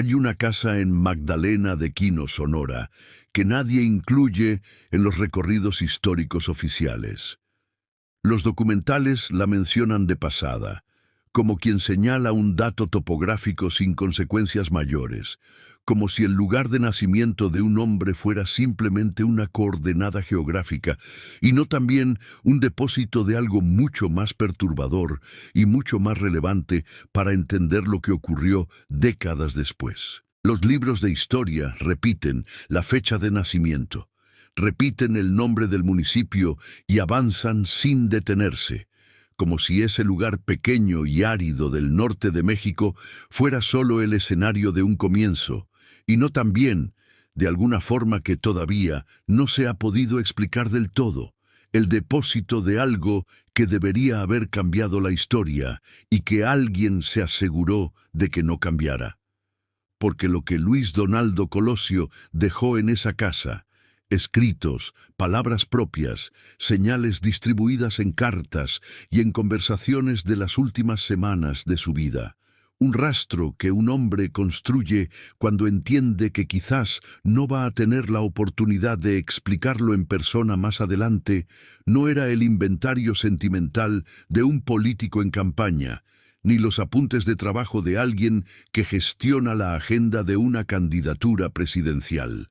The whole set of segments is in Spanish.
Hay una casa en Magdalena de Quino, Sonora, que nadie incluye en los recorridos históricos oficiales. Los documentales la mencionan de pasada, como quien señala un dato topográfico sin consecuencias mayores, como si el lugar de nacimiento de un hombre fuera simplemente una coordenada geográfica y no también un depósito de algo mucho más perturbador y mucho más relevante para entender lo que ocurrió décadas después. Los libros de historia repiten la fecha de nacimiento, repiten el nombre del municipio y avanzan sin detenerse, como si ese lugar pequeño y árido del norte de México fuera solo el escenario de un comienzo, y no también, de alguna forma que todavía no se ha podido explicar del todo, el depósito de algo que debería haber cambiado la historia y que alguien se aseguró de que no cambiara. Porque lo que Luis Donaldo Colosio dejó en esa casa, escritos, palabras propias, señales distribuidas en cartas y en conversaciones de las últimas semanas de su vida. Un rastro que un hombre construye cuando entiende que quizás no va a tener la oportunidad de explicarlo en persona más adelante, no era el inventario sentimental de un político en campaña, ni los apuntes de trabajo de alguien que gestiona la agenda de una candidatura presidencial.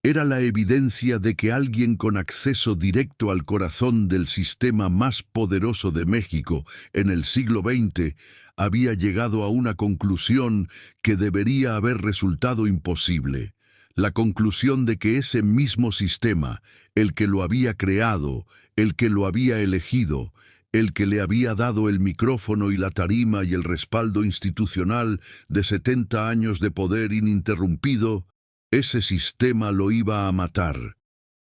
Era la evidencia de que alguien con acceso directo al corazón del sistema más poderoso de México en el siglo XX había llegado a una conclusión que debería haber resultado imposible. La conclusión de que ese mismo sistema, el que lo había creado, el que lo había elegido, el que le había dado el micrófono y la tarima y el respaldo institucional de 70 años de poder ininterrumpido, ese sistema lo iba a matar.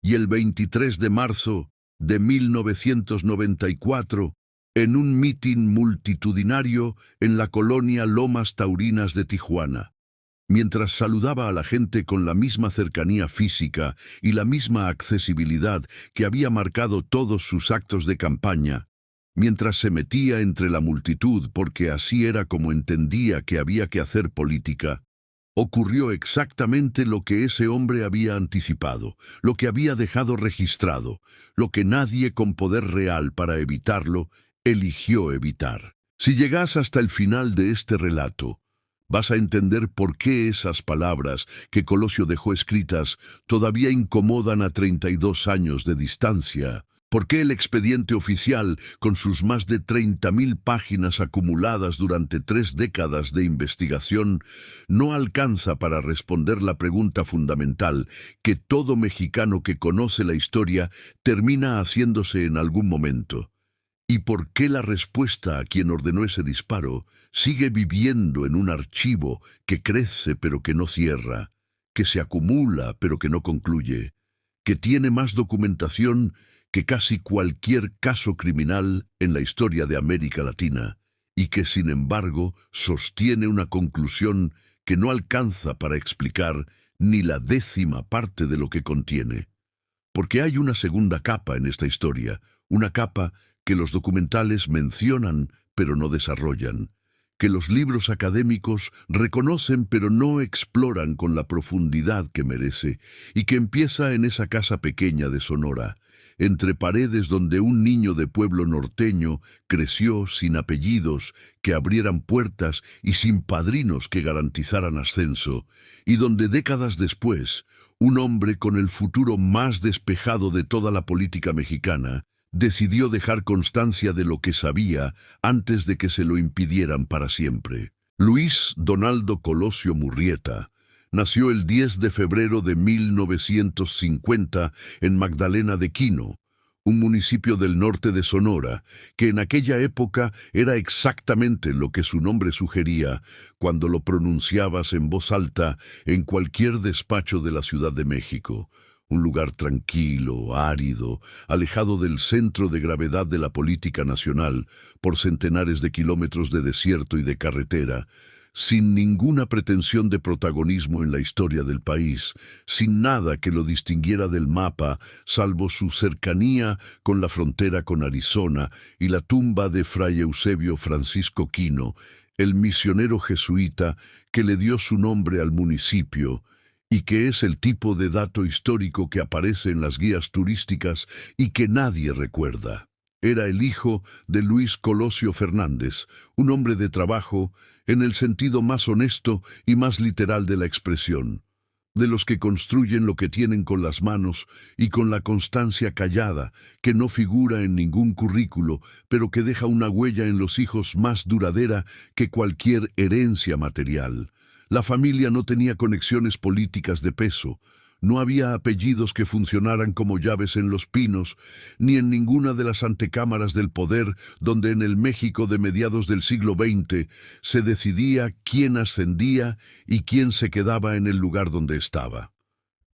Y el 23 de marzo de 1994, en un mitin multitudinario en la colonia Lomas Taurinas de Tijuana, mientras saludaba a la gente con la misma cercanía física y la misma accesibilidad que había marcado todos sus actos de campaña, mientras se metía entre la multitud porque así era como entendía que había que hacer política, ocurrió exactamente lo que ese hombre había anticipado, lo que había dejado registrado, lo que nadie con poder real para evitarlo eligió evitar. Si llegas hasta el final de este relato, vas a entender por qué esas palabras que Colosio dejó escritas todavía incomodan a 32 años de distancia. ¿Por qué el expediente oficial, con sus más de 30.000 páginas acumuladas durante 3 décadas de investigación, no alcanza para responder la pregunta fundamental que todo mexicano que conoce la historia termina haciéndose en algún momento? ¿Y por qué la respuesta a quien ordenó ese disparo sigue viviendo en un archivo que crece pero que no cierra, que se acumula pero que no concluye, que tiene más documentación que casi cualquier caso criminal en la historia de América Latina, y que sin embargo sostiene una conclusión que no alcanza para explicar ni la 10ª parte de lo que contiene? Porque hay una segunda capa en esta historia, una capa que los documentales mencionan pero no desarrollan, que los libros académicos reconocen pero no exploran con la profundidad que merece, y que empieza en esa casa pequeña de Sonora, entre paredes donde un niño de pueblo norteño creció sin apellidos que abrieran puertas y sin padrinos que garantizaran ascenso, y donde décadas después, un hombre con el futuro más despejado de toda la política mexicana decidió dejar constancia de lo que sabía antes de que se lo impidieran para siempre. Luis Donaldo Colosio Murrieta nació el 10 de febrero de 1950 en Magdalena de Quino, un municipio del norte de Sonora, que en aquella época era exactamente lo que su nombre sugería cuando lo pronunciabas en voz alta en cualquier despacho de la Ciudad de México. Un lugar tranquilo, árido, alejado del centro de gravedad de la política nacional, por centenares de kilómetros de desierto y de carretera, sin ninguna pretensión de protagonismo en la historia del país, sin nada que lo distinguiera del mapa, salvo su cercanía con la frontera con Arizona y la tumba de Fray Eusebio Francisco Quino, el misionero jesuita que le dio su nombre al municipio y que es el tipo de dato histórico que aparece en las guías turísticas y que nadie recuerda. Era el hijo de Luis Colosio Fernández, un hombre de trabajo en el sentido más honesto y más literal de la expresión, de los que construyen lo que tienen con las manos y con la constancia callada, que no figura en ningún currículo, pero que deja una huella en los hijos más duradera que cualquier herencia material. La familia no tenía conexiones políticas de peso, no había apellidos que funcionaran como llaves en los pinos, ni en ninguna de las antecámaras del poder donde en el México de mediados del siglo XX se decidía quién ascendía y quién se quedaba en el lugar donde estaba.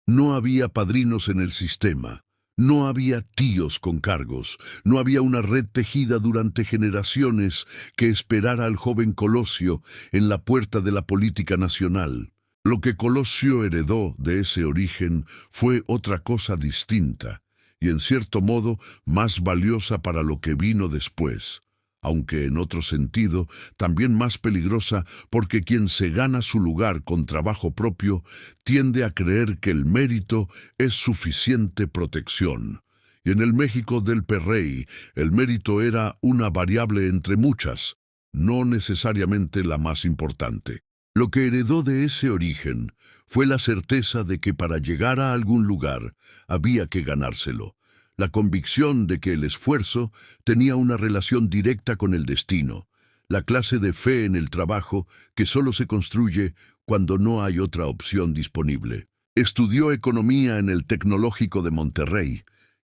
No había padrinos en el sistema, no había tíos con cargos, no había una red tejida durante generaciones que esperara al joven Colosio en la puerta de la política nacional. Lo que Colosio heredó de ese origen fue otra cosa distinta, y en cierto modo más valiosa para lo que vino después, aunque en otro sentido también más peligrosa porque quien se gana su lugar con trabajo propio tiende a creer que el mérito es suficiente protección. Y en el México del Perrey, el mérito era una variable entre muchas, no necesariamente la más importante. Lo que heredó de ese origen fue la certeza de que para llegar a algún lugar había que ganárselo, la convicción de que el esfuerzo tenía una relación directa con el destino, la clase de fe en el trabajo que solo se construye cuando no hay otra opción disponible. Estudió economía en el Tecnológico de Monterrey,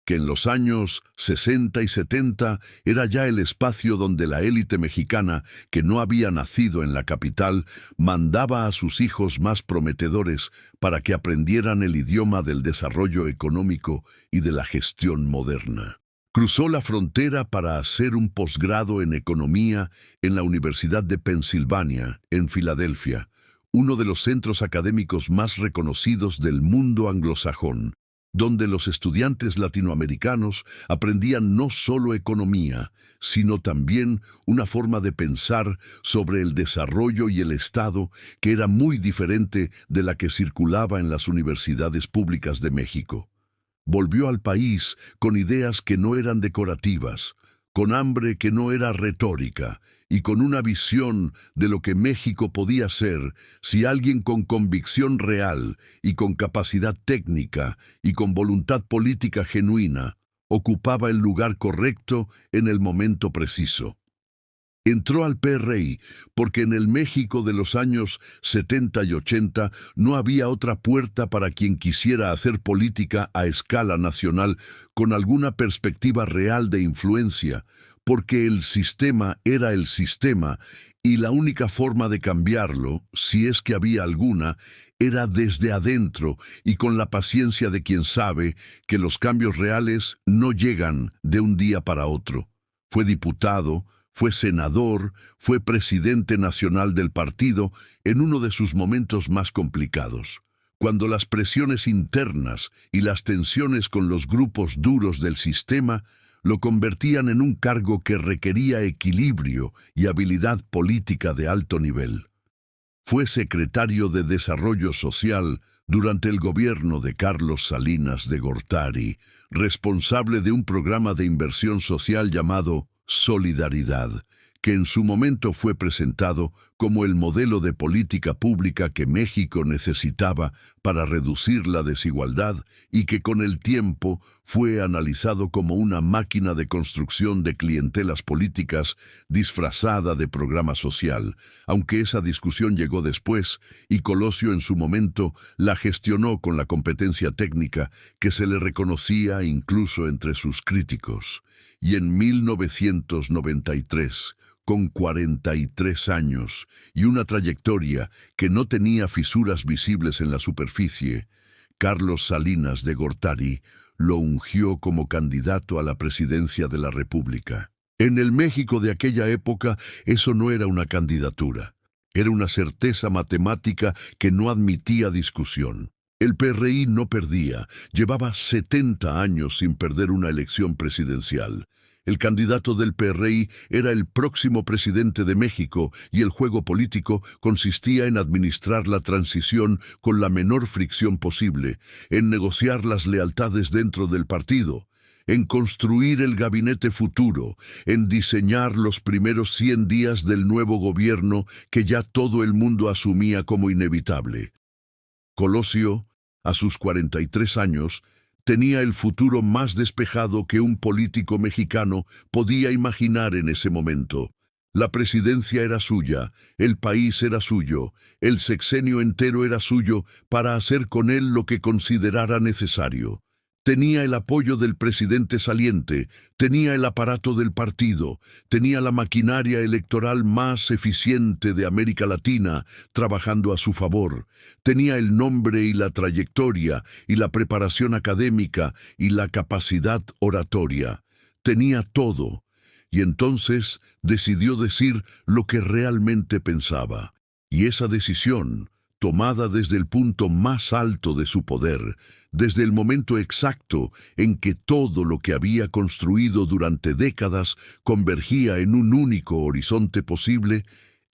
que en los años 60 y 70 era ya el espacio donde la élite mexicana, que no había nacido en la capital, mandaba a sus hijos más prometedores para que aprendieran el idioma del desarrollo económico y de la gestión moderna. Cruzó la frontera para hacer un posgrado en economía en la Universidad de Pensilvania, en Filadelfia, uno de los centros académicos más reconocidos del mundo anglosajón, donde los estudiantes latinoamericanos aprendían no solo economía, sino también una forma de pensar sobre el desarrollo y el Estado que era muy diferente de la que circulaba en las universidades públicas de México. Volvió al país con ideas que no eran decorativas, con hambre que no era retórica, y con una visión de lo que México podía ser si alguien con convicción real y con capacidad técnica y con voluntad política genuina ocupaba el lugar correcto en el momento preciso. Entró al PRI porque en el México de los años 70 y 80 no había otra puerta para quien quisiera hacer política a escala nacional con alguna perspectiva real de influencia, porque el sistema era el sistema y la única forma de cambiarlo, si es que había alguna, era desde adentro y con la paciencia de quien sabe que los cambios reales no llegan de un día para otro. Fue diputado, fue senador, fue presidente nacional del partido en uno de sus momentos más complicados, cuando las presiones internas y las tensiones con los grupos duros del sistema lo convertían en un cargo que requería equilibrio y habilidad política de alto nivel. Fue secretario de Desarrollo Social durante el gobierno de Carlos Salinas de Gortari, responsable de un programa de inversión social llamado Solidaridad, que en su momento fue presentado como el modelo de política pública que México necesitaba para reducir la desigualdad y que con el tiempo fue analizado como una máquina de construcción de clientelas políticas disfrazada de programa social, aunque esa discusión llegó después y Colosio en su momento la gestionó con la competencia técnica que se le reconocía incluso entre sus críticos. Y en 1993, con 43 años y una trayectoria que no tenía fisuras visibles en la superficie, Carlos Salinas de Gortari lo ungió como candidato a la presidencia de la República. En el México de aquella época eso no era una candidatura, era una certeza matemática que no admitía discusión. El PRI no perdía, llevaba 70 años sin perder una elección presidencial. El candidato del PRI era el próximo presidente de México y el juego político consistía en administrar la transición con la menor fricción posible, en negociar las lealtades dentro del partido, en construir el gabinete futuro, en diseñar los primeros 100 días del nuevo gobierno que ya todo el mundo asumía como inevitable. Colosio, a sus 43 años, tenía el futuro más despejado que un político mexicano podía imaginar en ese momento. La presidencia era suya, el país era suyo, el sexenio entero era suyo para hacer con él lo que considerara necesario. Tenía el apoyo del presidente saliente, tenía el aparato del partido, tenía la maquinaria electoral más eficiente de América Latina trabajando a su favor, tenía el nombre y la trayectoria y la preparación académica y la capacidad oratoria. Tenía todo, y entonces decidió decir lo que realmente pensaba. Y esa decisión, tomada desde el punto más alto de su poder, desde el momento exacto en que todo lo que había construido durante décadas convergía en un único horizonte posible,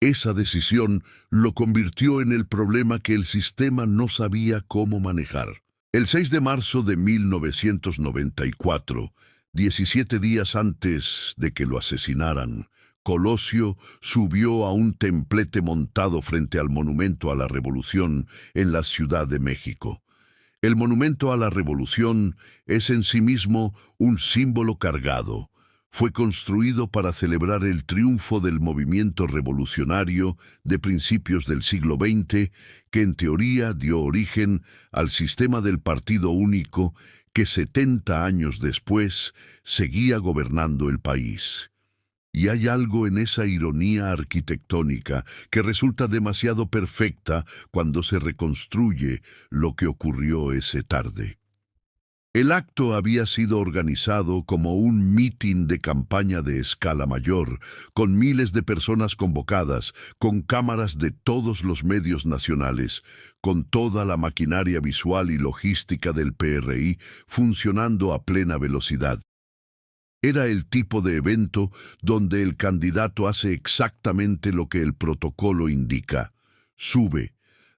esa decisión lo convirtió en el problema que el sistema no sabía cómo manejar. El 6 de marzo de 1994, 17 días antes de que lo asesinaran, Colosio subió a un templete montado frente al Monumento a la Revolución en la Ciudad de México. El Monumento a la Revolución es en sí mismo un símbolo cargado. Fue construido para celebrar el triunfo del movimiento revolucionario de principios del siglo XX, que en teoría dio origen al sistema del partido único que 70 años después seguía gobernando el país. Y hay algo en esa ironía arquitectónica que resulta demasiado perfecta cuando se reconstruye lo que ocurrió esa tarde. El acto había sido organizado como un mitin de campaña de escala mayor, con miles de personas convocadas, con cámaras de todos los medios nacionales, con toda la maquinaria visual y logística del PRI funcionando a plena velocidad. Era el tipo de evento donde el candidato hace exactamente lo que el protocolo indica. Sube,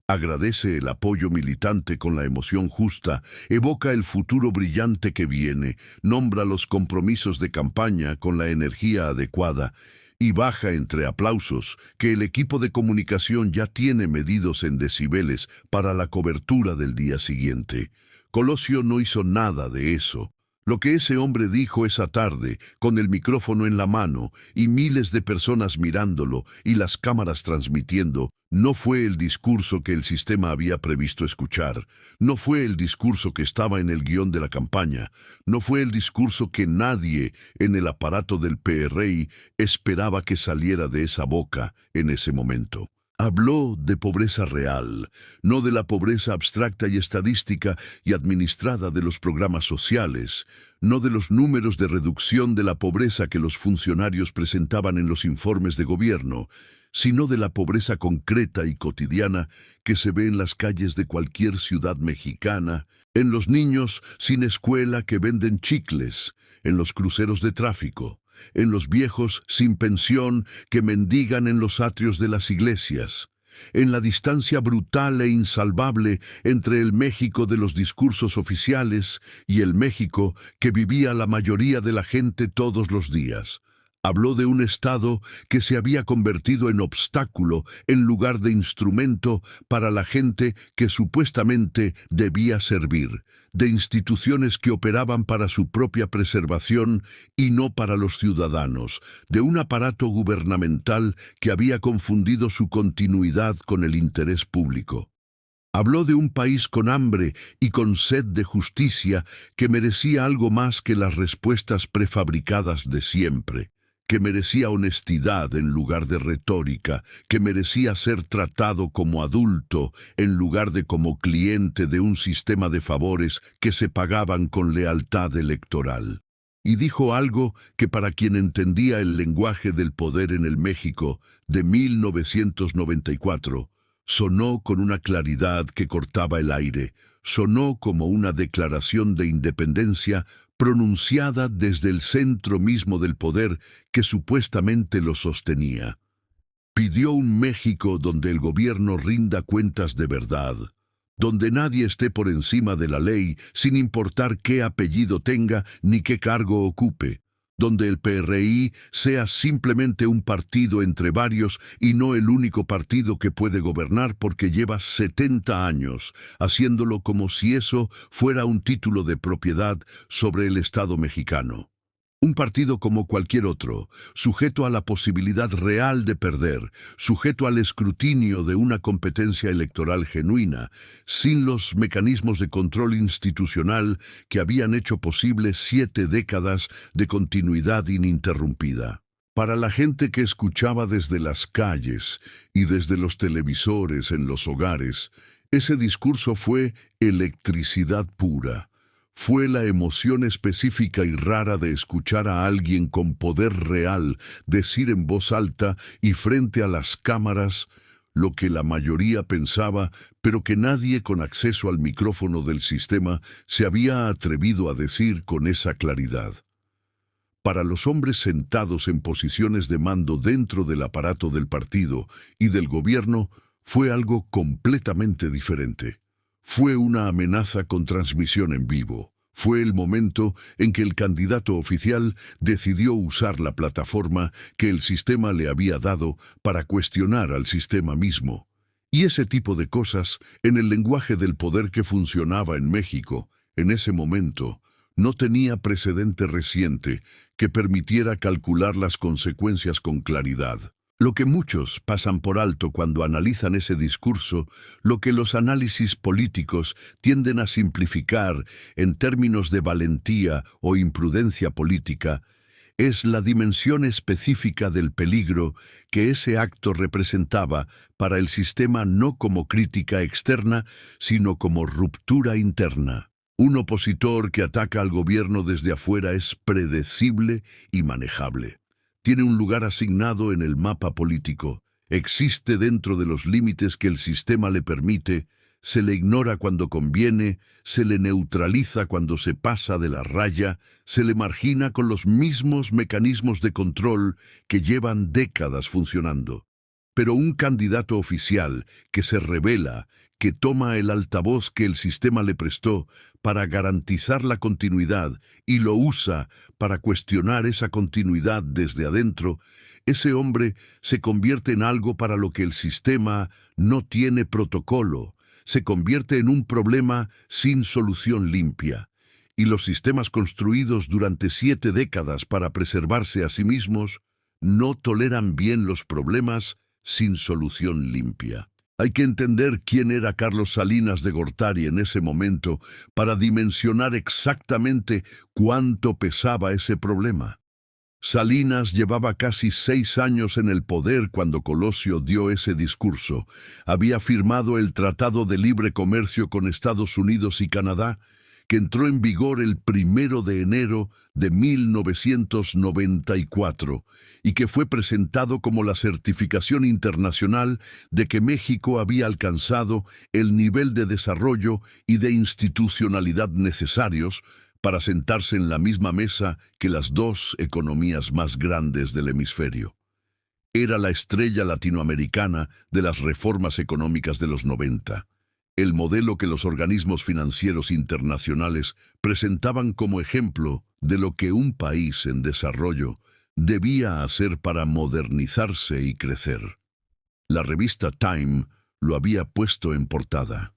agradece el apoyo militante con la emoción justa, evoca el futuro brillante que viene, nombra los compromisos de campaña con la energía adecuada y baja entre aplausos que el equipo de comunicación ya tiene medidos en decibeles para la cobertura del día siguiente. Colosio no hizo nada de eso. Lo que ese hombre dijo esa tarde, con el micrófono en la mano y miles de personas mirándolo y las cámaras transmitiendo, no fue el discurso que el sistema había previsto escuchar, no fue el discurso que estaba en el guión de la campaña, no fue el discurso que nadie en el aparato del PRI esperaba que saliera de esa boca en ese momento. Habló de pobreza real, no de la pobreza abstracta y estadística y administrada de los programas sociales, no de los números de reducción de la pobreza que los funcionarios presentaban en los informes de gobierno, sino de la pobreza concreta y cotidiana que se ve en las calles de cualquier ciudad mexicana, en los niños sin escuela que venden chicles, en los cruceros de tráfico, en los viejos sin pensión que mendigan en los atrios de las iglesias, en la distancia brutal e insalvable entre el México de los discursos oficiales y el México que vivía la mayoría de la gente todos los días. Habló de un Estado que se había convertido en obstáculo en lugar de instrumento para la gente que supuestamente debía servir, de instituciones que operaban para su propia preservación y no para los ciudadanos, de un aparato gubernamental que había confundido su continuidad con el interés público. Habló de un país con hambre y con sed de justicia que merecía algo más que las respuestas prefabricadas de siempre, que merecía honestidad en lugar de retórica, que merecía ser tratado como adulto en lugar de como cliente de un sistema de favores que se pagaban con lealtad electoral. Y dijo algo que para quien entendía el lenguaje del poder en el México de 1994, sonó con una claridad que cortaba el aire, sonó como una declaración de independencia pronunciada desde el centro mismo del poder que supuestamente lo sostenía. Pidió un México donde el gobierno rinda cuentas de verdad, donde nadie esté por encima de la ley sin importar qué apellido tenga ni qué cargo ocupe, donde el PRI sea simplemente un partido entre varios y no el único partido que puede gobernar porque lleva 70 años, haciéndolo como si eso fuera un título de propiedad sobre el Estado mexicano. Un partido como cualquier otro, sujeto a la posibilidad real de perder, sujeto al escrutinio de una competencia electoral genuina, sin los mecanismos de control institucional que habían hecho posible 7 décadas de continuidad ininterrumpida. Para la gente que escuchaba desde las calles y desde los televisores en los hogares, ese discurso fue electricidad pura. Fue la emoción específica y rara de escuchar a alguien con poder real decir en voz alta y frente a las cámaras lo que la mayoría pensaba, pero que nadie con acceso al micrófono del sistema se había atrevido a decir con esa claridad. Para los hombres sentados en posiciones de mando dentro del aparato del partido y del gobierno, fue algo completamente diferente. Fue una amenaza con transmisión en vivo. Fue el momento en que el candidato oficial decidió usar la plataforma que el sistema le había dado para cuestionar al sistema mismo. Y ese tipo de cosas, en el lenguaje del poder que funcionaba en México, en ese momento, no tenía precedente reciente que permitiera calcular las consecuencias con claridad. Lo que muchos pasan por alto cuando analizan ese discurso, lo que los análisis políticos tienden a simplificar en términos de valentía o imprudencia política, es la dimensión específica del peligro que ese acto representaba para el sistema no como crítica externa, sino como ruptura interna. Un opositor que ataca al gobierno desde afuera es predecible y manejable. Tiene un lugar asignado en el mapa político, existe dentro de los límites que el sistema le permite, se le ignora cuando conviene, se le neutraliza cuando se pasa de la raya, se le margina con los mismos mecanismos de control que llevan décadas funcionando. Pero un candidato oficial que se revela, que toma el altavoz que el sistema le prestó para garantizar la continuidad y lo usa para cuestionar esa continuidad desde adentro, ese hombre se convierte en algo para lo que el sistema no tiene protocolo, se convierte en un problema sin solución limpia. Y los sistemas construidos durante 7 décadas para preservarse a sí mismos no toleran bien los problemas sin solución limpia. Hay que entender quién era Carlos Salinas de Gortari en ese momento para dimensionar exactamente cuánto pesaba ese problema. Salinas llevaba casi 6 años en el poder cuando Colosio dio ese discurso. Había firmado el Tratado de Libre Comercio con Estados Unidos y Canadá, que entró en vigor el 1 de enero de 1994 y que fue presentado como la certificación internacional de que México había alcanzado el nivel de desarrollo y de institucionalidad necesarios para sentarse en la misma mesa que las 2 economías más grandes del hemisferio. Era la estrella latinoamericana de las reformas económicas de los 90. El modelo que los organismos financieros internacionales presentaban como ejemplo de lo que un país en desarrollo debía hacer para modernizarse y crecer. La revista Time lo había puesto en portada.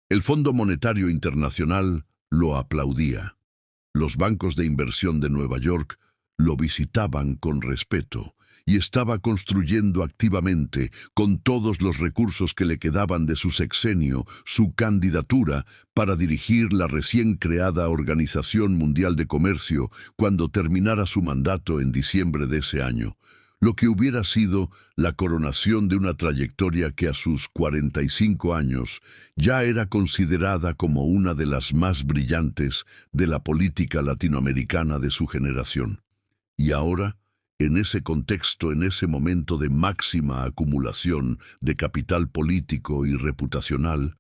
El Fondo Monetario Internacional lo aplaudía. Los bancos de inversión de Nueva York lo visitaban con respeto y estaba construyendo activamente, con todos los recursos que le quedaban de su sexenio, su candidatura para dirigir la recién creada Organización Mundial de Comercio cuando terminara su mandato en diciembre de ese año, lo que hubiera sido la coronación de una trayectoria que a sus 45 años ya era considerada como una de las más brillantes de la política latinoamericana de su generación. Y ahora, en ese contexto, en ese momento de máxima acumulación de capital político y reputacional,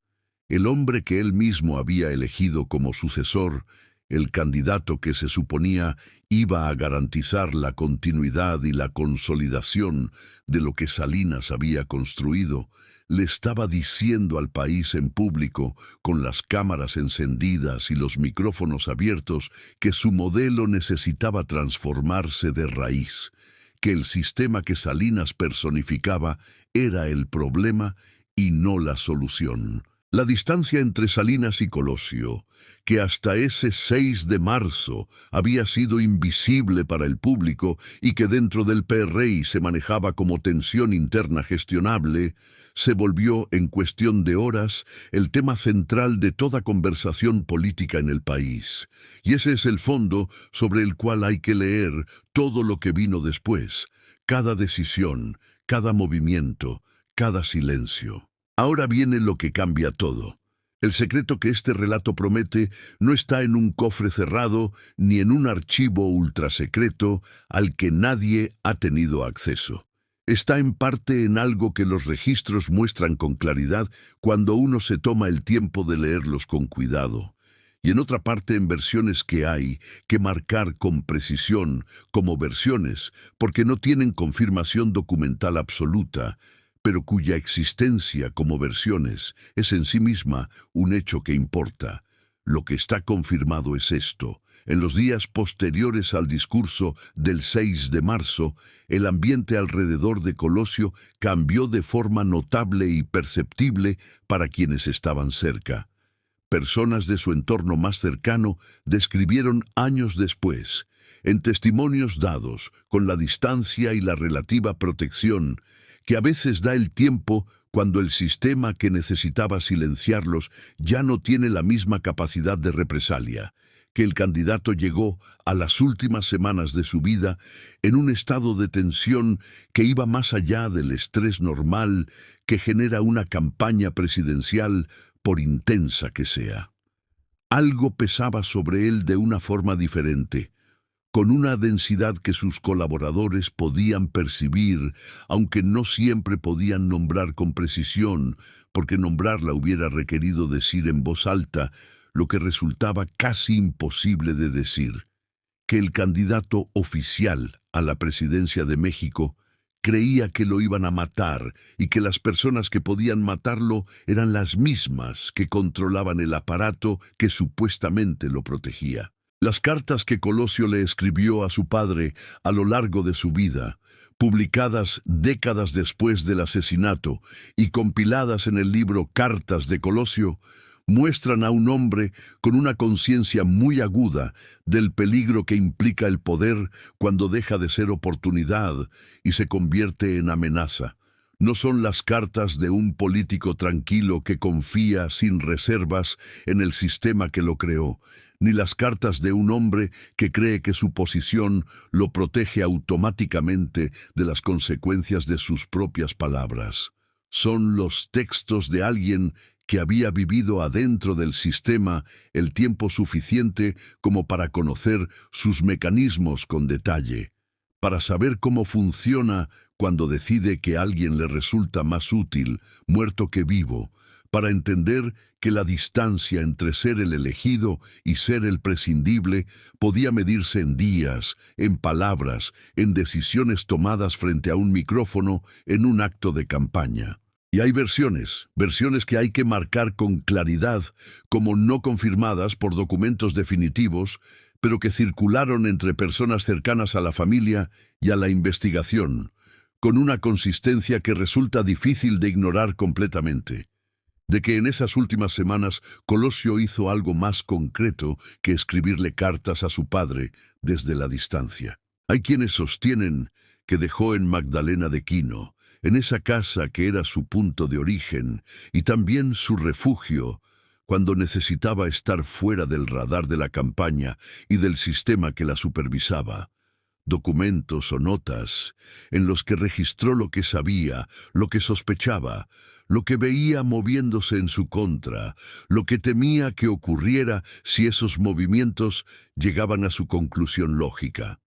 el hombre que él mismo había elegido como sucesor El candidato que se suponía iba a garantizar la continuidad y la consolidación de lo que Salinas había construido, le estaba diciendo al país en público, con las cámaras encendidas y los micrófonos abiertos, que su modelo necesitaba transformarse de raíz, que el sistema que Salinas personificaba era el problema y no la solución. La distancia entre Salinas y Colosio, que hasta ese 6 de marzo había sido invisible para el público y que dentro del PRI se manejaba como tensión interna gestionable, se volvió en cuestión de horas el tema central de toda conversación política en el país. Y ese es el fondo sobre el cual hay que leer todo lo que vino después, cada decisión, cada movimiento, cada silencio. Ahora viene lo que cambia todo. El secreto que este relato promete no está en un cofre cerrado ni en un archivo ultrasecreto al que nadie ha tenido acceso. Está en parte en algo que los registros muestran con claridad cuando uno se toma el tiempo de leerlos con cuidado, y en otra parte en versiones que hay que marcar con precisión como versiones porque no tienen confirmación documental absoluta, pero cuya existencia como versiones es en sí misma un hecho que importa. Lo que está confirmado es esto. En los días posteriores al discurso del 6 de marzo, el ambiente alrededor de Colosio cambió de forma notable y perceptible para quienes estaban cerca. Personas de su entorno más cercano describieron años después, en testimonios dados, con la distancia y la relativa protección, que a veces da el tiempo cuando el sistema que necesitaba silenciarlos ya no tiene la misma capacidad de represalia, que el candidato llegó a las últimas semanas de su vida en un estado de tensión que iba más allá del estrés normal que genera una campaña presidencial por intensa que sea. Algo pesaba sobre él de una forma diferente, con una densidad que sus colaboradores podían percibir, aunque no siempre podían nombrar con precisión, porque nombrarla hubiera requerido decir en voz alta lo que resultaba casi imposible de decir, que el candidato oficial a la presidencia de México creía que lo iban a matar y que las personas que podían matarlo eran las mismas que controlaban el aparato que supuestamente lo protegía. Las cartas que Colosio le escribió a su padre a lo largo de su vida, publicadas décadas después del asesinato y compiladas en el libro Cartas de Colosio, muestran a un hombre con una conciencia muy aguda del peligro que implica el poder cuando deja de ser oportunidad y se convierte en amenaza. No son las cartas de un político tranquilo que confía sin reservas en el sistema que lo creó, ni las cartas de un hombre que cree que su posición lo protege automáticamente de las consecuencias de sus propias palabras. Son los textos de alguien que había vivido adentro del sistema el tiempo suficiente como para conocer sus mecanismos con detalle, para saber cómo funciona cuando decide que alguien le resulta más útil, muerto que vivo, para entender que la distancia entre ser el elegido y ser el prescindible podía medirse en días, en palabras, en decisiones tomadas frente a un micrófono en un acto de campaña. Y hay versiones que hay que marcar con claridad como no confirmadas por documentos definitivos, pero que circularon entre personas cercanas a la familia y a la investigación, con una consistencia que resulta difícil de ignorar completamente. De que en esas últimas semanas Colosio hizo algo más concreto que escribirle cartas a su padre desde la distancia. Hay quienes sostienen que dejó en Magdalena de Quino, en esa casa que era su punto de origen y también su refugio, cuando necesitaba estar fuera del radar de la campaña y del sistema que la supervisaba. Documentos o notas en los que registró lo que sabía, lo que sospechaba, lo que veía moviéndose en su contra, lo que temía que ocurriera si esos movimientos llegaban a su conclusión lógica.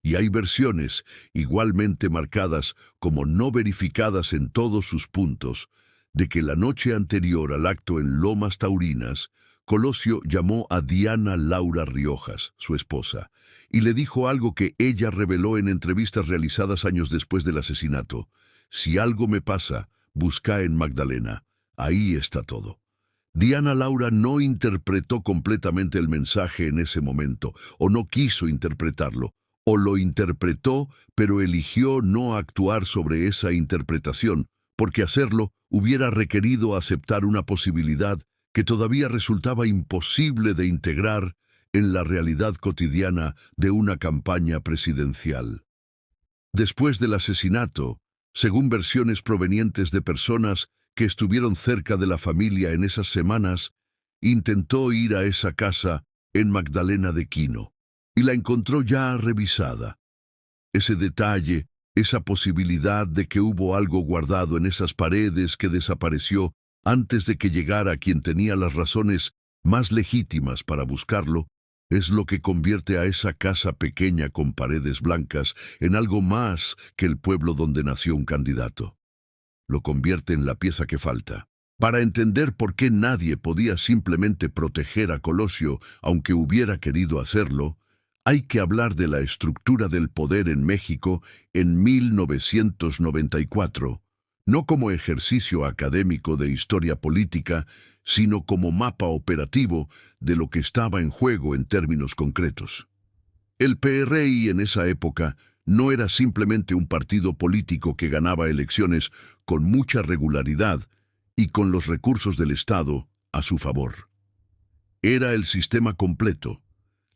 Y hay versiones, igualmente marcadas como no verificadas en todos sus puntos, de que la noche anterior al acto en Lomas Taurinas, Colosio llamó a Diana Laura Riojas, su esposa, y le dijo algo que ella reveló en entrevistas realizadas años después del asesinato. Si algo me pasa, busca en Magdalena. Ahí está todo. Diana Laura no interpretó completamente el mensaje en ese momento, o no quiso interpretarlo, o lo interpretó, pero eligió no actuar sobre esa interpretación, porque hacerlo hubiera requerido aceptar una posibilidad que todavía resultaba imposible de integrar en la realidad cotidiana de una campaña presidencial. Después del asesinato, según versiones provenientes de personas que estuvieron cerca de la familia en esas semanas, intentó ir a esa casa en Magdalena de Quino y la encontró ya revisada. Ese detalle, esa posibilidad de que hubo algo guardado en esas paredes que desapareció antes de que llegara quien tenía las razones más legítimas para buscarlo, es lo que convierte a esa casa pequeña con paredes blancas en algo más que el pueblo donde nació un candidato. Lo convierte en la pieza que falta. Para entender por qué nadie podía simplemente proteger a Colosio, aunque hubiera querido hacerlo, hay que hablar de la estructura del poder en México en 1994, no como ejercicio académico de historia política, sino como mapa operativo de lo que estaba en juego en términos concretos. El PRI en esa época no era simplemente un partido político que ganaba elecciones con mucha regularidad y con los recursos del Estado a su favor. Era el sistema completo,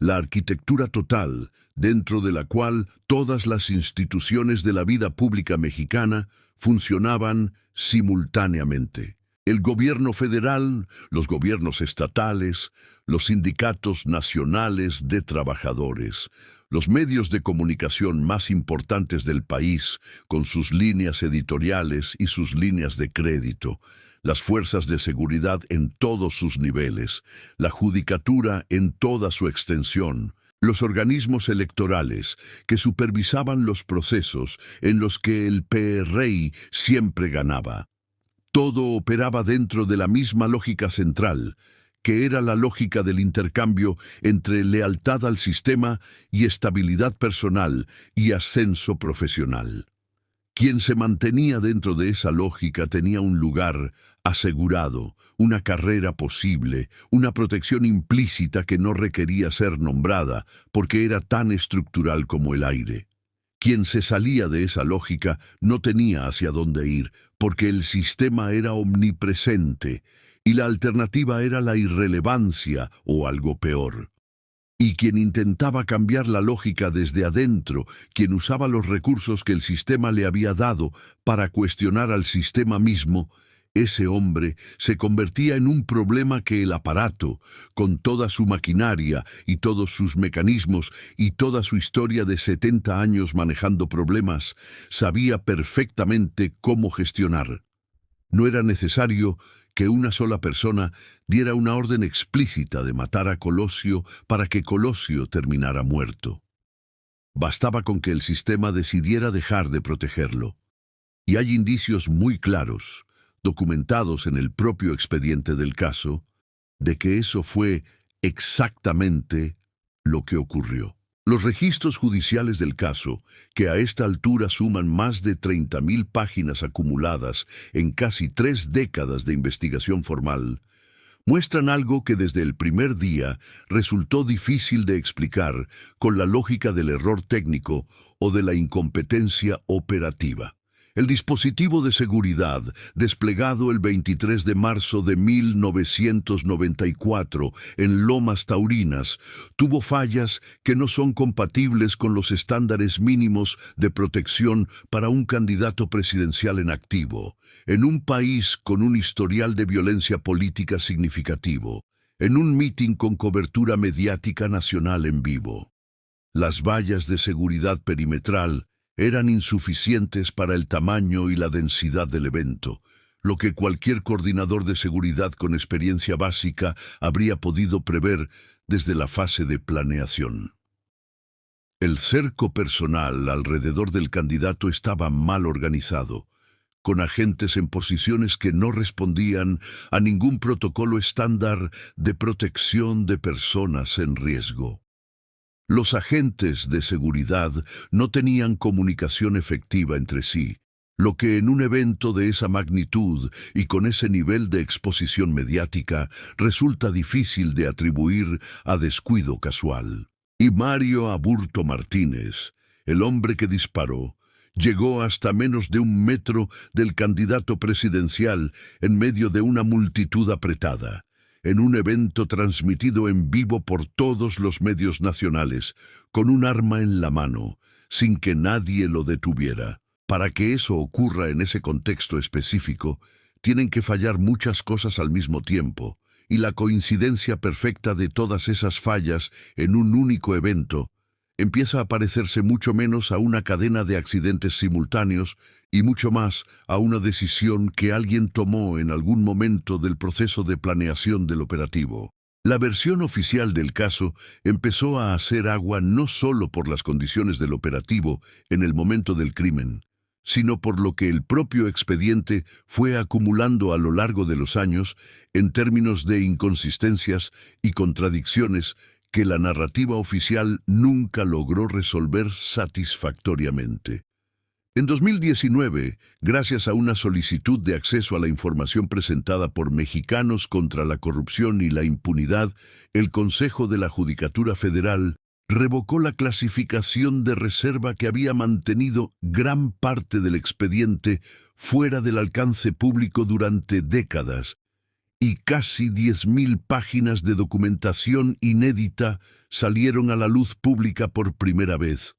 la arquitectura total, dentro de la cual todas las instituciones de la vida pública mexicana funcionaban simultáneamente. El gobierno federal, los gobiernos estatales, los sindicatos nacionales de trabajadores, los medios de comunicación más importantes del país, con sus líneas editoriales y sus líneas de crédito, las fuerzas de seguridad en todos sus niveles, la judicatura en toda su extensión, los organismos electorales que supervisaban los procesos en los que el PRI siempre ganaba. Todo operaba dentro de la misma lógica central, que era la lógica del intercambio entre lealtad al sistema y estabilidad personal y ascenso profesional. Quien se mantenía dentro de esa lógica tenía un lugar asegurado, una carrera posible, una protección implícita que no requería ser nombrada porque era tan estructural como el aire. Quien se salía de esa lógica no tenía hacia dónde ir, porque el sistema era omnipresente y la alternativa era la irrelevancia o algo peor. Y quien intentaba cambiar la lógica desde adentro, quien usaba los recursos que el sistema le había dado para cuestionar al sistema mismo, ese hombre se convertía en un problema que el aparato, con toda su maquinaria y todos sus mecanismos y toda su historia de 70 años manejando problemas, sabía perfectamente cómo gestionar. No era necesario que una sola persona diera una orden explícita de matar a Colosio para que Colosio terminara muerto. Bastaba con que el sistema decidiera dejar de protegerlo. Y hay indicios muy claros, documentados en el propio expediente del caso, de que eso fue exactamente lo que ocurrió. Los registros judiciales del caso, que a esta altura suman más de 30.000 páginas acumuladas en casi 3 décadas de investigación formal, muestran algo que desde el primer día resultó difícil de explicar con la lógica del error técnico o de la incompetencia operativa. El dispositivo de seguridad, desplegado el 23 de marzo de 1994 en Lomas Taurinas, tuvo fallas que no son compatibles con los estándares mínimos de protección para un candidato presidencial en activo, en un país con un historial de violencia política significativo, en un mitin con cobertura mediática nacional en vivo. Las vallas de seguridad perimetral eran insuficientes para el tamaño y la densidad del evento, lo que cualquier coordinador de seguridad con experiencia básica habría podido prever desde la fase de planeación. El cerco personal alrededor del candidato estaba mal organizado, con agentes en posiciones que no respondían a ningún protocolo estándar de protección de personas en riesgo. Los agentes de seguridad no tenían comunicación efectiva entre sí, lo que en un evento de esa magnitud y con ese nivel de exposición mediática resulta difícil de atribuir a descuido casual. Y Mario Aburto Martínez, el hombre que disparó, llegó hasta menos de 1 metro del candidato presidencial en medio de una multitud apretada, en un evento transmitido en vivo por todos los medios nacionales, con un arma en la mano, sin que nadie lo detuviera. Para que eso ocurra en ese contexto específico, tienen que fallar muchas cosas al mismo tiempo, y la coincidencia perfecta de todas esas fallas en un único evento empieza a parecerse mucho menos a una cadena de accidentes simultáneos y mucho más a una decisión que alguien tomó en algún momento del proceso de planeación del operativo. La versión oficial del caso empezó a hacer agua no solo por las condiciones del operativo en el momento del crimen, sino por lo que el propio expediente fue acumulando a lo largo de los años en términos de inconsistencias y contradicciones que la narrativa oficial nunca logró resolver satisfactoriamente. En 2019, gracias a una solicitud de acceso a la información presentada por Mexicanos contra la Corrupción y la Impunidad, el Consejo de la Judicatura Federal revocó la clasificación de reserva que había mantenido gran parte del expediente fuera del alcance público durante décadas, y casi 10.000 páginas de documentación inédita salieron a la luz pública por primera vez,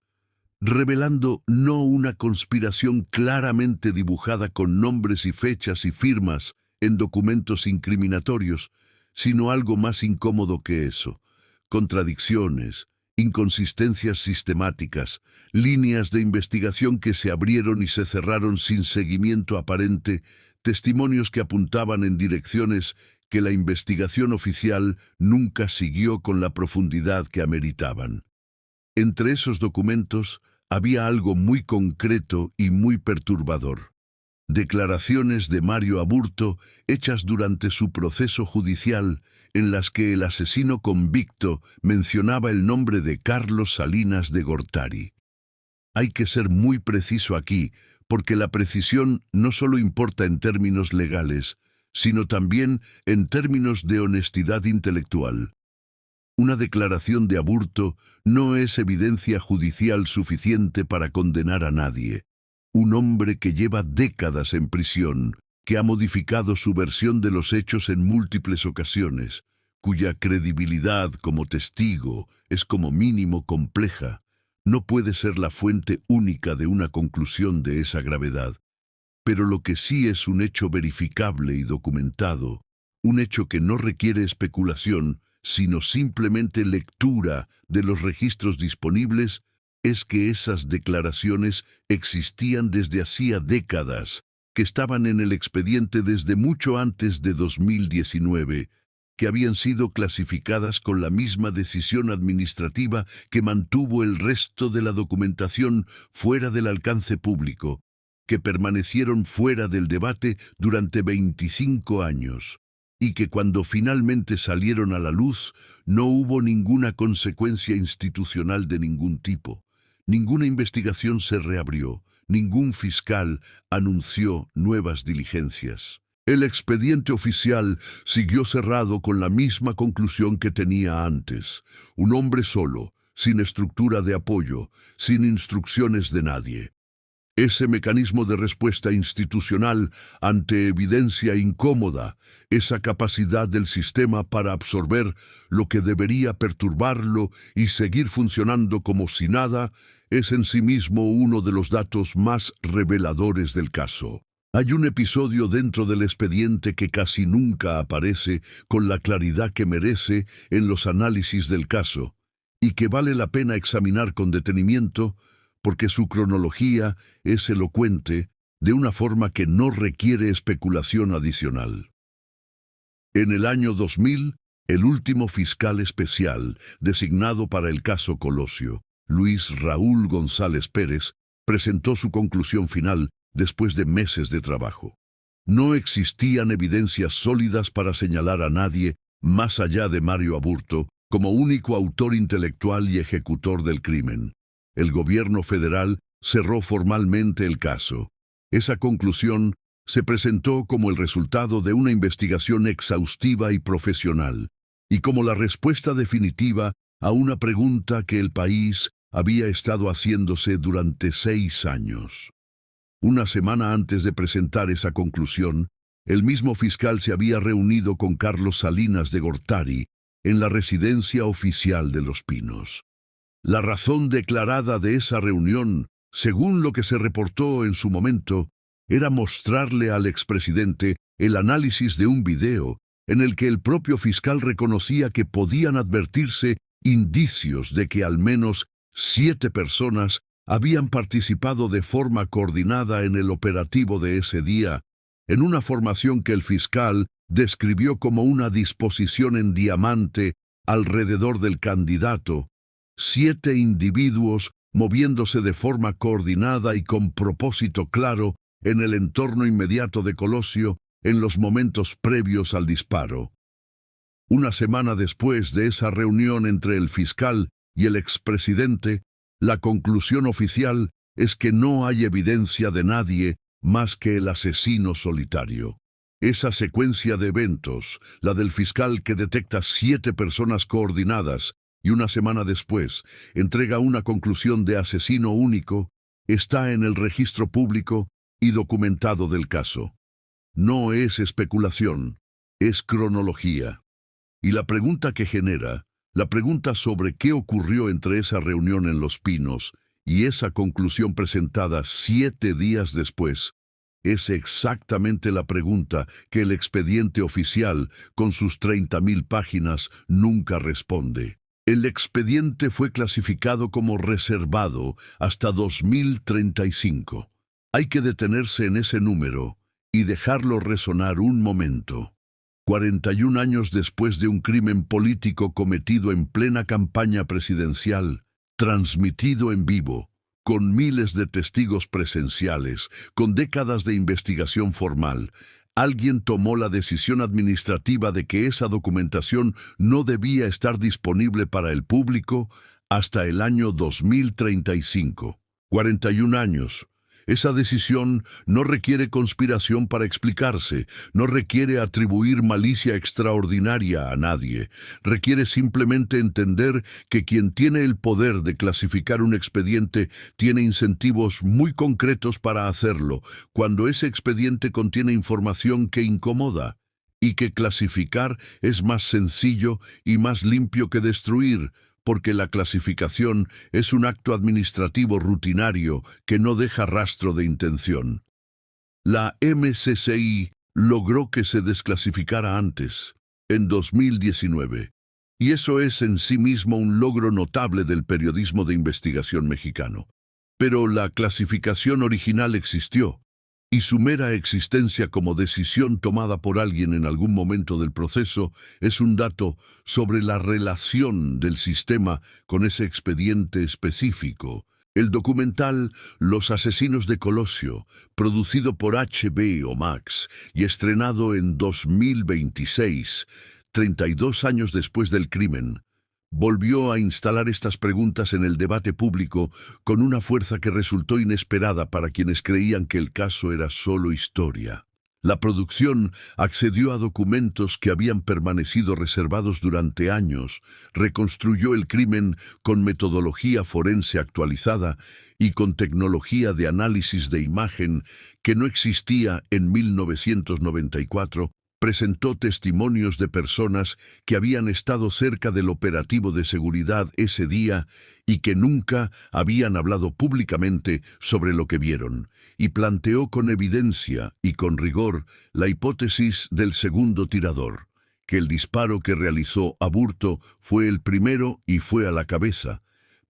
revelando no una conspiración claramente dibujada con nombres y fechas y firmas en documentos incriminatorios, sino algo más incómodo que eso: contradicciones, inconsistencias sistemáticas, líneas de investigación que se abrieron y se cerraron sin seguimiento aparente, testimonios que apuntaban en direcciones que la investigación oficial nunca siguió con la profundidad que ameritaban. Entre esos documentos había algo muy concreto y muy perturbador: declaraciones de Mario Aburto hechas durante su proceso judicial, en las que el asesino convicto mencionaba el nombre de Carlos Salinas de Gortari. Hay que ser muy preciso aquí, porque la precisión no solo importa en términos legales, sino también en términos de honestidad intelectual. Una declaración de Aburto no es evidencia judicial suficiente para condenar a nadie. Un hombre que lleva décadas en prisión, que ha modificado su versión de los hechos en múltiples ocasiones, cuya credibilidad como testigo es como mínimo compleja, no puede ser la fuente única de una conclusión de esa gravedad. Pero lo que sí es un hecho verificable y documentado, un hecho que no requiere especulación, sino simplemente lectura de los registros disponibles, es que esas declaraciones existían desde hacía décadas, que estaban en el expediente desde mucho antes de 2019, que habían sido clasificadas con la misma decisión administrativa que mantuvo el resto de la documentación fuera del alcance público, que permanecieron fuera del debate durante 25 años, y que cuando finalmente salieron a la luz no hubo ninguna consecuencia institucional de ningún tipo. Ninguna investigación se reabrió, ningún fiscal anunció nuevas diligencias. El expediente oficial siguió cerrado con la misma conclusión que tenía antes: un hombre solo, sin estructura de apoyo, sin instrucciones de nadie. Ese mecanismo de respuesta institucional ante evidencia incómoda, esa capacidad del sistema para absorber lo que debería perturbarlo y seguir funcionando como si nada, es en sí mismo uno de los datos más reveladores del caso. Hay un episodio dentro del expediente que casi nunca aparece con la claridad que merece en los análisis del caso, y que vale la pena examinar con detenimiento, porque su cronología es elocuente de una forma que no requiere especulación adicional. En el año 2000, el último fiscal especial designado para el caso Colosio, Luis Raúl González Pérez, presentó su conclusión final después de meses de trabajo. No existían evidencias sólidas para señalar a nadie, más allá de Mario Aburto, como único autor intelectual y ejecutor del crimen. El gobierno federal cerró formalmente el caso. Esa conclusión se presentó como el resultado de una investigación exhaustiva y profesional, y como la respuesta definitiva a una pregunta que el país había estado haciéndose durante 6 años. Una semana antes de presentar esa conclusión, el mismo fiscal se había reunido con Carlos Salinas de Gortari en la residencia oficial de Los Pinos. La razón declarada de esa reunión, según lo que se reportó en su momento, era mostrarle al expresidente el análisis de un video en el que el propio fiscal reconocía que podían advertirse indicios de que al menos 7 personas habían participado de forma coordinada en el operativo de ese día, en una formación que el fiscal describió como una disposición en diamante alrededor del candidato, 7 individuos moviéndose de forma coordinada y con propósito claro en el entorno inmediato de Colosio en los momentos previos al disparo. Una semana después de esa reunión entre el fiscal y el expresidente, la conclusión oficial es que no hay evidencia de nadie más que el asesino solitario. Esa secuencia de eventos, la del fiscal que detecta 7 personas coordinadas y una semana después entrega una conclusión de asesino único, está en el registro público y documentado del caso. No es especulación, es cronología. Y la pregunta que genera, la pregunta sobre qué ocurrió entre esa reunión en Los Pinos y esa conclusión presentada 7 días después, es exactamente la pregunta que el expediente oficial, con sus 30.000 páginas, nunca responde. El expediente fue clasificado como reservado hasta 2035. Hay que detenerse en ese número y dejarlo resonar un momento. 41 años después de un crimen político cometido en plena campaña presidencial, transmitido en vivo, con miles de testigos presenciales, con décadas de investigación formal, alguien tomó la decisión administrativa de que esa documentación no debía estar disponible para el público hasta el año 2035. 41 años. Esa decisión no requiere conspiración para explicarse, no requiere atribuir malicia extraordinaria a nadie, requiere simplemente entender que quien tiene el poder de clasificar un expediente tiene incentivos muy concretos para hacerlo, cuando ese expediente contiene información que incomoda, y que clasificar es más sencillo y más limpio que destruir, porque la clasificación es un acto administrativo rutinario que no deja rastro de intención. La MCCI logró que se desclasificara antes, en 2019, y eso es en sí mismo un logro notable del periodismo de investigación mexicano. Pero la clasificación original existió, y su mera existencia como decisión tomada por alguien en algún momento del proceso es un dato sobre la relación del sistema con ese expediente específico. El documental Los asesinos de Colosio, producido por HBO Max y estrenado en 2026, 32 años después del crimen, volvió a instalar estas preguntas en el debate público con una fuerza que resultó inesperada para quienes creían que el caso era solo historia. La producción accedió a documentos que habían permanecido reservados durante años, reconstruyó el crimen con metodología forense actualizada y con tecnología de análisis de imagen que no existía en 1994, presentó testimonios de personas que habían estado cerca del operativo de seguridad ese día y que nunca habían hablado públicamente sobre lo que vieron, y planteó con evidencia y con rigor la hipótesis del segundo tirador, que el disparo que realizó Aburto fue el primero y fue a la cabeza,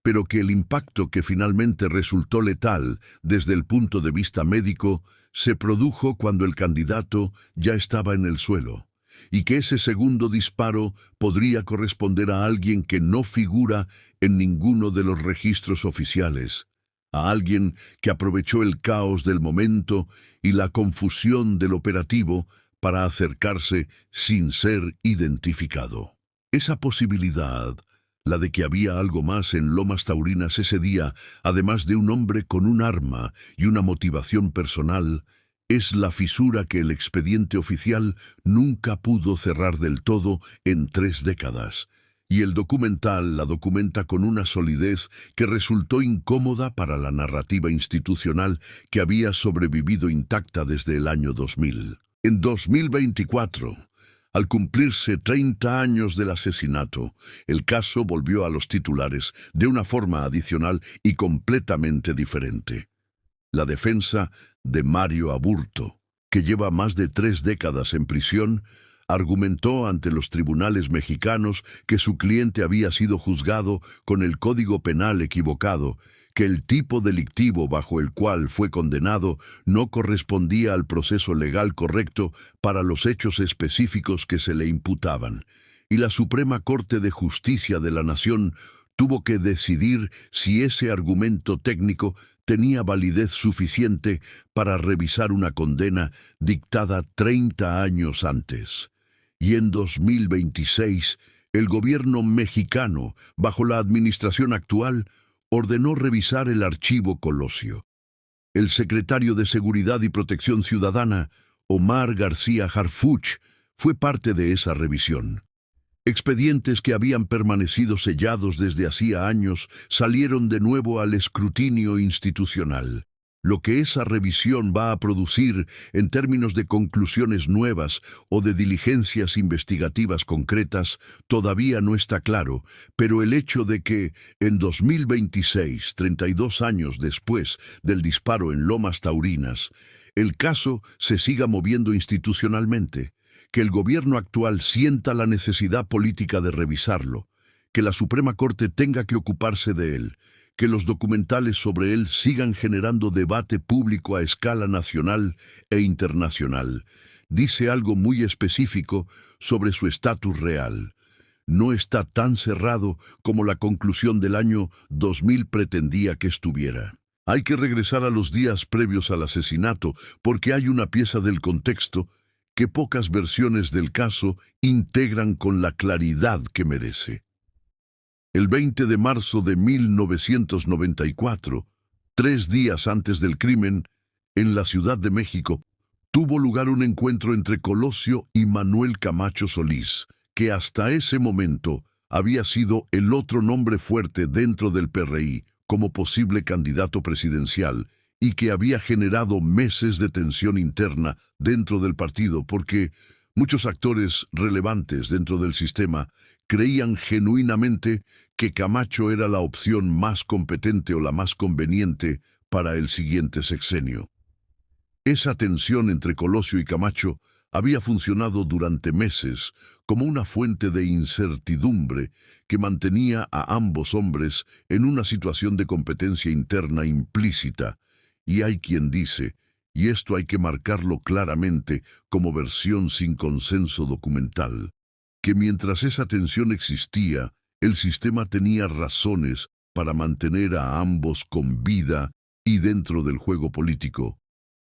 pero que el impacto que finalmente resultó letal desde el punto de vista médico se produjo cuando el candidato ya estaba en el suelo, y que ese segundo disparo podría corresponder a alguien que no figura en ninguno de los registros oficiales, a alguien que aprovechó el caos del momento y la confusión del operativo para acercarse sin ser identificado. Esa posibilidad, la de que había algo más en Lomas Taurinas ese día, además de un hombre con un arma y una motivación personal, es la fisura que el expediente oficial nunca pudo cerrar del todo en 3 décadas. Y el documental la documenta con una solidez que resultó incómoda para la narrativa institucional que había sobrevivido intacta desde el año 2000. En 2024, al cumplirse 30 años del asesinato, el caso volvió a los titulares de una forma adicional y completamente diferente. La defensa de Mario Aburto, que lleva más de 3 décadas en prisión, argumentó ante los tribunales mexicanos que su cliente había sido juzgado con el Código Penal equivocado, que el tipo delictivo bajo el cual fue condenado no correspondía al proceso legal correcto para los hechos específicos que se le imputaban, y la Suprema Corte de Justicia de la Nación tuvo que decidir si ese argumento técnico tenía validez suficiente para revisar una condena dictada 30 años antes. Y en 2026, el gobierno mexicano, bajo la administración actual, ordenó revisar el archivo Colosio. El secretario de Seguridad y Protección Ciudadana, Omar García Harfuch, fue parte de esa revisión. Expedientes que habían permanecido sellados desde hacía años salieron de nuevo al escrutinio institucional. Lo que esa revisión va a producir en términos de conclusiones nuevas o de diligencias investigativas concretas todavía no está claro, pero el hecho de que, en 2026, 32 años después del disparo en Lomas Taurinas, el caso se siga moviendo institucionalmente, que el gobierno actual sienta la necesidad política de revisarlo, que la Suprema Corte tenga que ocuparse de él, que los documentales sobre él sigan generando debate público a escala nacional e internacional. Dice algo muy específico sobre su estatus real. No está tan cerrado como la conclusión del año 2000 pretendía que estuviera. Hay que regresar a los días previos al asesinato porque hay una pieza del contexto que pocas versiones del caso integran con la claridad que merece. El 20 de marzo de 1994, 3 días antes del crimen, en la Ciudad de México, tuvo lugar un encuentro entre Colosio y Manuel Camacho Solís, que hasta ese momento había sido el otro nombre fuerte dentro del PRI como posible candidato presidencial y que había generado meses de tensión interna dentro del partido porque muchos actores relevantes dentro del sistema creían genuinamente que Camacho era la opción más competente o la más conveniente para el siguiente sexenio. Esa tensión entre Colosio y Camacho había funcionado durante meses como una fuente de incertidumbre que mantenía a ambos hombres en una situación de competencia interna implícita, y hay quien dice, y esto hay que marcarlo claramente como versión sin consenso documental, que mientras esa tensión existía, el sistema tenía razones para mantener a ambos con vida y dentro del juego político,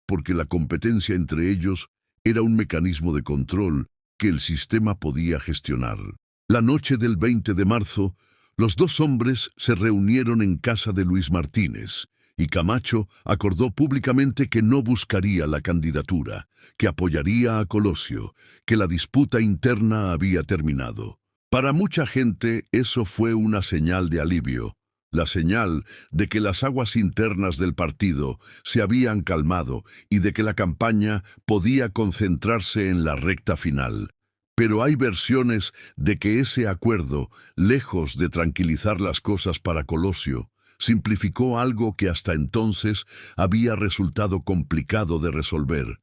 porque la competencia entre ellos era un mecanismo de control que el sistema podía gestionar. La noche del 20 de marzo, los dos hombres se reunieron en casa de Luis Martínez, y Camacho acordó públicamente que no buscaría la candidatura, que apoyaría a Colosio, que la disputa interna había terminado. Para mucha gente eso fue una señal de alivio, la señal de que las aguas internas del partido se habían calmado y de que la campaña podía concentrarse en la recta final. Pero hay versiones de que ese acuerdo, lejos de tranquilizar las cosas para Colosio, simplificó algo que hasta entonces había resultado complicado de resolver,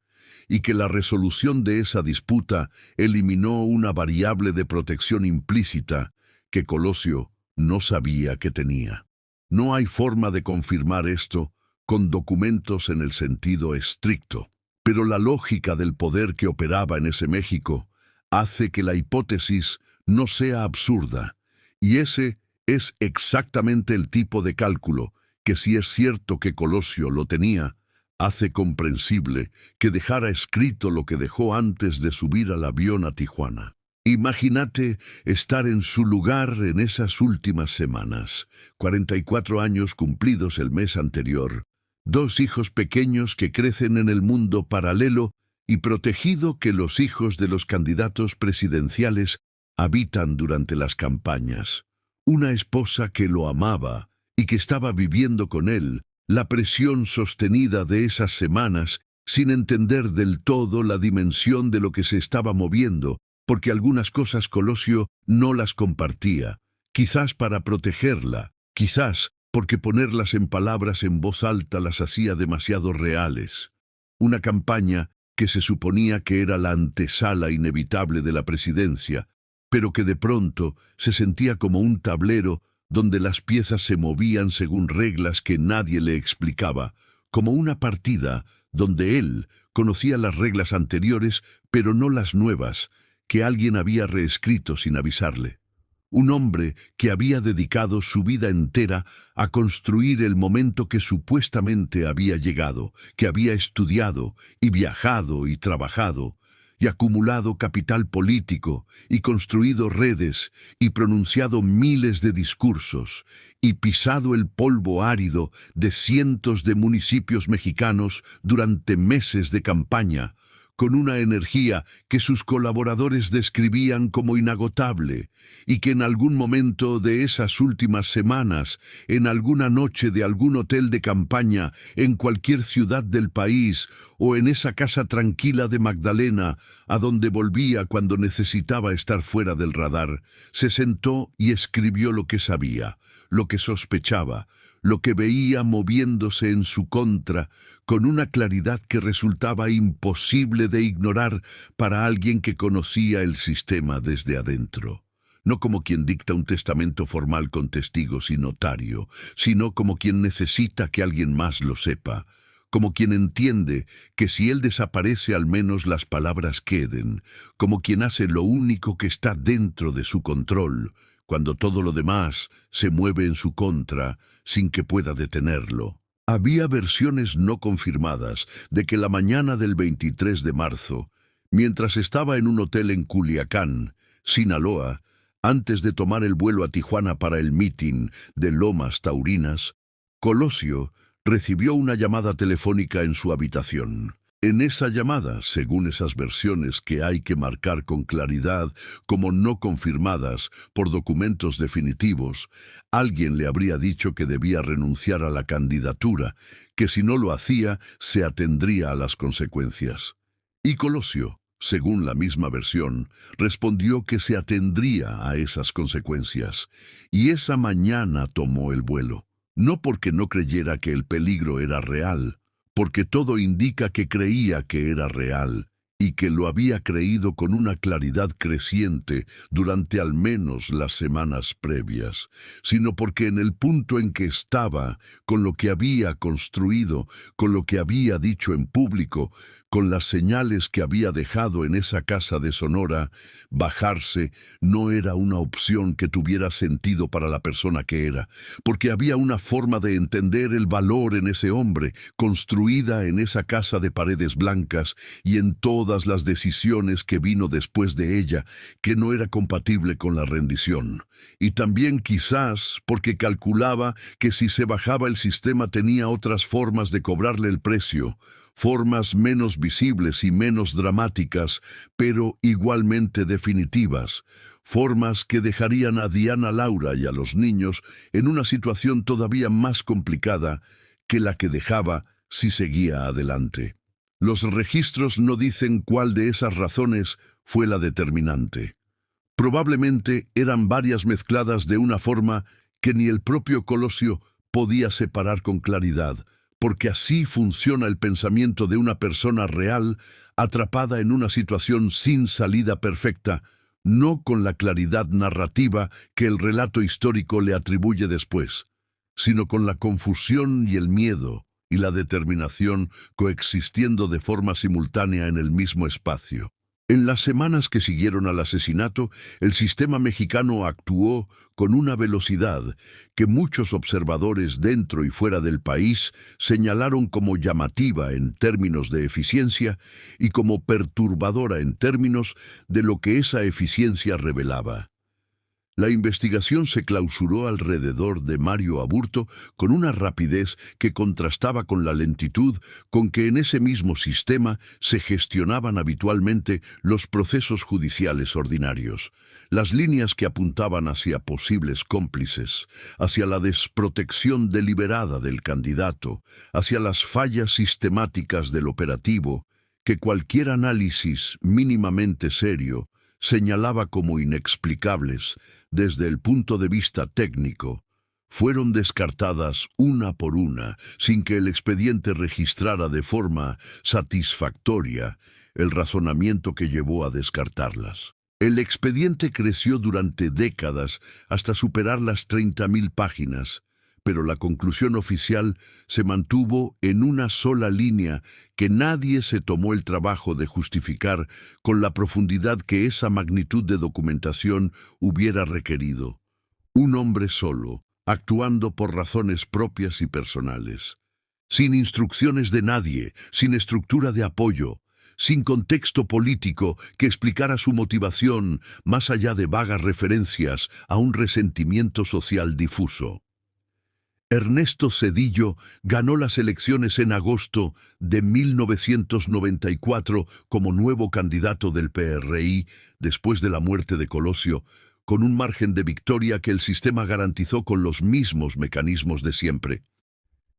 y que la resolución de esa disputa eliminó una variable de protección implícita que Colosio no sabía que tenía. No hay forma de confirmar esto con documentos en el sentido estricto, pero la lógica del poder que operaba en ese México hace que la hipótesis no sea absurda, y ese es exactamente el tipo de cálculo que si es cierto que Colosio lo tenía, hace comprensible que dejara escrito lo que dejó antes de subir al avión a Tijuana. Imagínate estar en su lugar en esas últimas semanas, 44 años cumplidos el mes anterior, 2 hijos pequeños que crecen en el mundo paralelo y protegido que los hijos de los candidatos presidenciales habitan durante las campañas. Una esposa que lo amaba y que estaba viviendo con él la presión sostenida de esas semanas sin entender del todo la dimensión de lo que se estaba moviendo, porque algunas cosas Colosio no las compartía, quizás para protegerla, quizás porque ponerlas en palabras en voz alta las hacía demasiado reales. Una campaña que se suponía que era la antesala inevitable de la presidencia, pero que de pronto se sentía como un tablero donde las piezas se movían según reglas que nadie le explicaba, como una partida donde él conocía las reglas anteriores, pero no las nuevas, que alguien había reescrito sin avisarle. Un hombre que había dedicado su vida entera a construir el momento que supuestamente había llegado, que había estudiado y viajado y trabajado, y acumulado capital político, y construido redes, y pronunciado miles de discursos, y pisado el polvo árido de cientos de municipios mexicanos durante meses de campaña, con una energía que sus colaboradores describían como inagotable, y que en algún momento de esas últimas semanas, en alguna noche de algún hotel de campaña, en cualquier ciudad del país, o en esa casa tranquila de Magdalena, a donde volvía cuando necesitaba estar fuera del radar, se sentó y escribió lo que sabía, lo que sospechaba, lo que veía moviéndose en su contra, con una claridad que resultaba imposible de ignorar para alguien que conocía el sistema desde adentro. No como quien dicta un testamento formal con testigos y notario, sino como quien necesita que alguien más lo sepa, como quien entiende que si él desaparece al menos las palabras queden, como quien hace lo único que está dentro de su control, cuando todo lo demás se mueve en su contra sin que pueda detenerlo. Había versiones no confirmadas de que la mañana del 23 de marzo, mientras estaba en un hotel en Culiacán, Sinaloa, antes de tomar el vuelo a Tijuana para el mitin de Lomas Taurinas, Colosio recibió una llamada telefónica en su habitación. En esa llamada, según esas versiones que hay que marcar con claridad como no confirmadas por documentos definitivos, alguien le habría dicho que debía renunciar a la candidatura, que si no lo hacía se atendría a las consecuencias. Y Colosio, según la misma versión, respondió que se atendría a esas consecuencias, y esa mañana tomó el vuelo, no porque no creyera que el peligro era real, porque todo indica que creía que era real y que lo había creído con una claridad creciente durante al menos las semanas previas, sino porque en el punto en que estaba, con lo que había construido, con lo que había dicho en público, con las señales que había dejado en esa casa de Sonora, bajarse no era una opción que tuviera sentido para la persona que era, porque había una forma de entender el valor en ese hombre, construida en esa casa de paredes blancas y en todas las decisiones que vino después de ella, que no era compatible con la rendición. Y también quizás porque calculaba que si se bajaba el sistema tenía otras formas de cobrarle el precio, formas menos visibles y menos dramáticas, pero igualmente definitivas, formas que dejarían a Diana Laura y a los niños en una situación todavía más complicada que la que dejaba si seguía adelante. Los registros no dicen cuál de esas razones fue la determinante. Probablemente eran varias mezcladas de una forma que ni el propio Colosio podía separar con claridad, porque así funciona el pensamiento de una persona real atrapada en una situación sin salida perfecta, no con la claridad narrativa que el relato histórico le atribuye después, sino con la confusión y el miedo y la determinación coexistiendo de forma simultánea en el mismo espacio. En las semanas que siguieron al asesinato, el sistema mexicano actuó con una velocidad que muchos observadores dentro y fuera del país señalaron como llamativa en términos de eficiencia y como perturbadora en términos de lo que esa eficiencia revelaba. La investigación se clausuró alrededor de Mario Aburto con una rapidez que contrastaba con la lentitud con que en ese mismo sistema se gestionaban habitualmente los procesos judiciales ordinarios. Las líneas que apuntaban hacia posibles cómplices, hacia la desprotección deliberada del candidato, hacia las fallas sistemáticas del operativo, que cualquier análisis mínimamente serio señalaba como inexplicables desde el punto de vista técnico, fueron descartadas una por una sin que el expediente registrara de forma satisfactoria el razonamiento que llevó a descartarlas. El expediente creció durante décadas hasta superar las 30.000 páginas, pero la conclusión oficial se mantuvo en una sola línea que nadie se tomó el trabajo de justificar con la profundidad que esa magnitud de documentación hubiera requerido. Un hombre solo, actuando por razones propias y personales. Sin instrucciones de nadie, sin estructura de apoyo, sin contexto político que explicara su motivación más allá de vagas referencias a un resentimiento social difuso. Ernesto Zedillo ganó las elecciones en agosto de 1994 como nuevo candidato del PRI después de la muerte de Colosio, con un margen de victoria que el sistema garantizó con los mismos mecanismos de siempre.